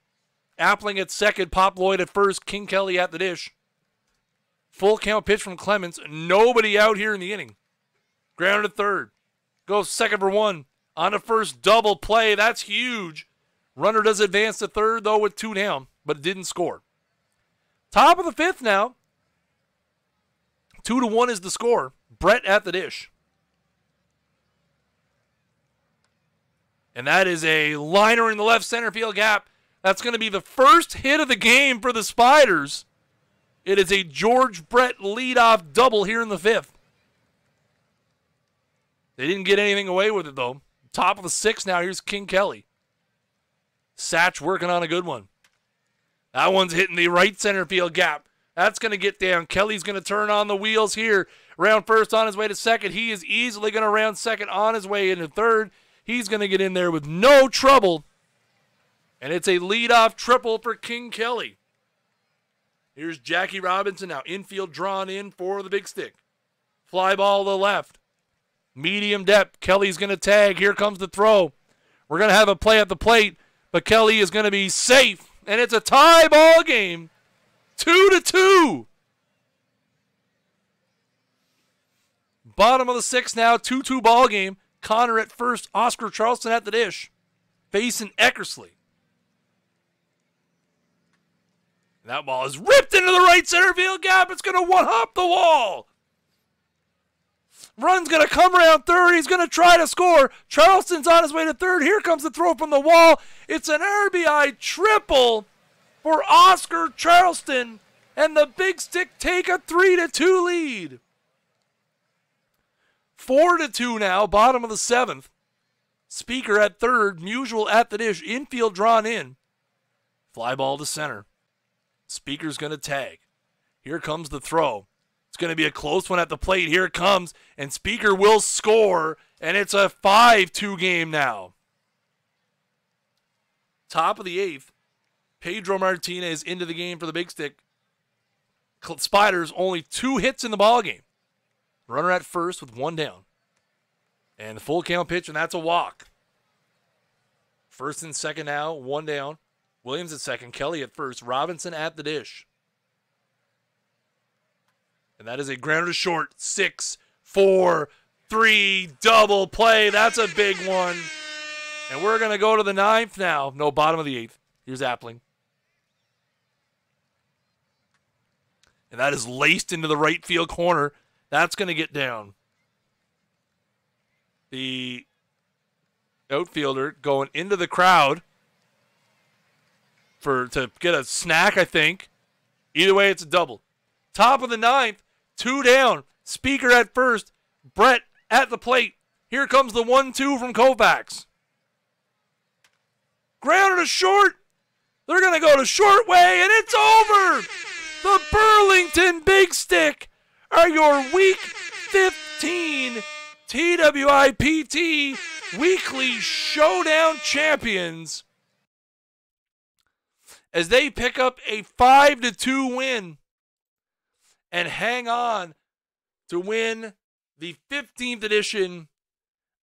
Appling at second. Pop Lloyd at first. King Kelly at the dish. Full count pitch from Clemens. Nobody out here in the inning. Grounded to third. Goes second for one. On the first double play. That's huge. Runner does advance to third, though, with two down, but didn't score. Top of the fifth now. 2-1 is the score. Brett at the dish. And that is a liner in the left center field gap. That's going to be the first hit of the game for the Spiders. It is a George Brett leadoff double here in the fifth. They didn't get anything away with it, though. Top of the sixth now. Here's King Kelly. Satch working on a good one. That one's hitting the right center field gap. That's going to get down. Kelly's going to turn on the wheels here. Round first on his way to second. He is easily going to round second on his way into third. He's going to get in there with no trouble. And it's a leadoff triple for King Kelly. Here's Jackie Robinson now. Infield drawn in for the Big Stick. Fly ball to the left. Medium depth. Kelly's going to tag. Here comes the throw. We're going to have a play at the plate. But Kelly is going to be safe. And it's a tie ball game. 2-2. Bottom of the sixth now. 2-2 ball game. Connor at first. Oscar Charleston at the dish. Facing Eckersley. That ball is ripped into the right center field gap. It's going to one-hop the wall. Run's going to come around third. He's going to try to score. Charleston's on his way to third. Here comes the throw from the wall. It's an RBI triple for Oscar Charleston. And the Big Stick take a 3-2 lead. 4-2 now, bottom of the seventh. Speaker at third. Musial at the dish. Infield drawn in. Fly ball to center. Speaker's going to tag. Here comes the throw. It's going to be a close one at the plate. Here it comes, and Speaker will score, and it's a 5-2 game now. Top of the eighth, Pedro Martinez into the game for the Big Stick. Spiders only 2 hits in the ballgame. Runner at first with one down. And the full count pitch, and that's a walk. First and second now, one down. Williams at second, Kelly at first, Robinson at the dish. And that is a grounder to short. 6, 4, 3, double play. That's a big one. And we're going to go to the ninth now. No, bottom of the eighth. Here's Appling. And that is laced into the right field corner. That's going to get down. The outfielder going into the crowd to get a snack, I think. Either way, it's a double. Top of the ninth. 2 down. Speaker at first. Brett at the plate. Here comes the 1-2 from Kovacs. Grounded to short. They're going to go to short way, and it's over. The Burlington Big Stick are your Week 15 TWIPT Weekly Showdown champions as they pick up a 5-2 win and hang on to win the 15th edition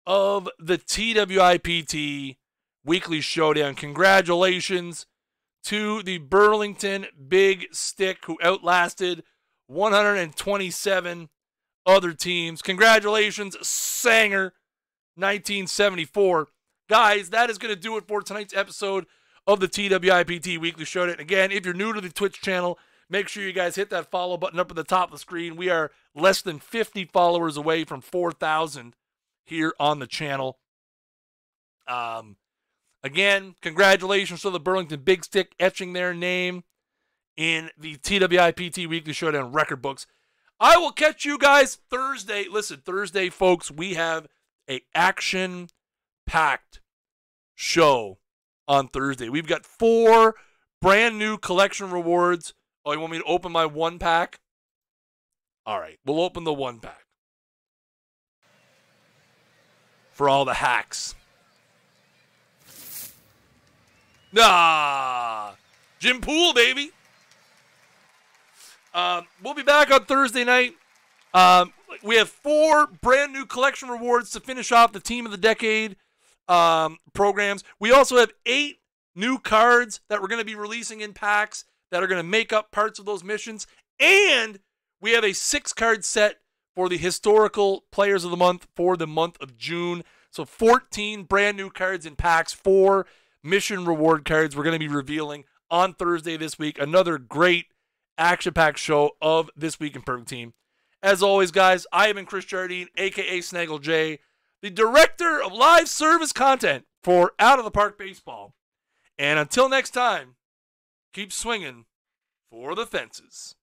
of the TWIPT Weekly Showdown. Congratulations to the Burlington Big Stick, who outlasted 127 other teams. Congratulations, Sanger, 1974. Guys, that is going to do it for tonight's episode of the TWIPT Weekly Showdown. Again, if you're new to the Twitch channel, make sure you guys hit that follow button up at the top of the screen. We are less than 50 followers away from 4,000 here on the channel. Again, congratulations to the Burlington Big Stick, etching their name in the TWIPT Weekly Showdown record books. I will catch you guys Thursday. Listen, Thursday, folks, we have a action-packed show on Thursday. We've got 4 brand new collection rewards. Oh, you want me to open my 1-pack? All right, we'll open the 1-pack for all the hacks. Jim Poole, baby. We'll be back on Thursday night. We have 4 brand new collection rewards to finish off the Team of the Decade programs. We also have 8 new cards that we're going to be releasing in packs that are going to make up parts of those missions. And we have a 6-card set for the Historical Players of the Month for the month of June. So 14 brand new cards in packs, 4 mission reward cards we're going to be revealing on Thursday this week. Another great action-packed show of This Week in Perfect Team. As always, guys, I have been Chris Jardine, a.k.a. Snaggle J, the Director of Live Service Content for Out of the Park Baseball. And until next time, keep swinging for the fences.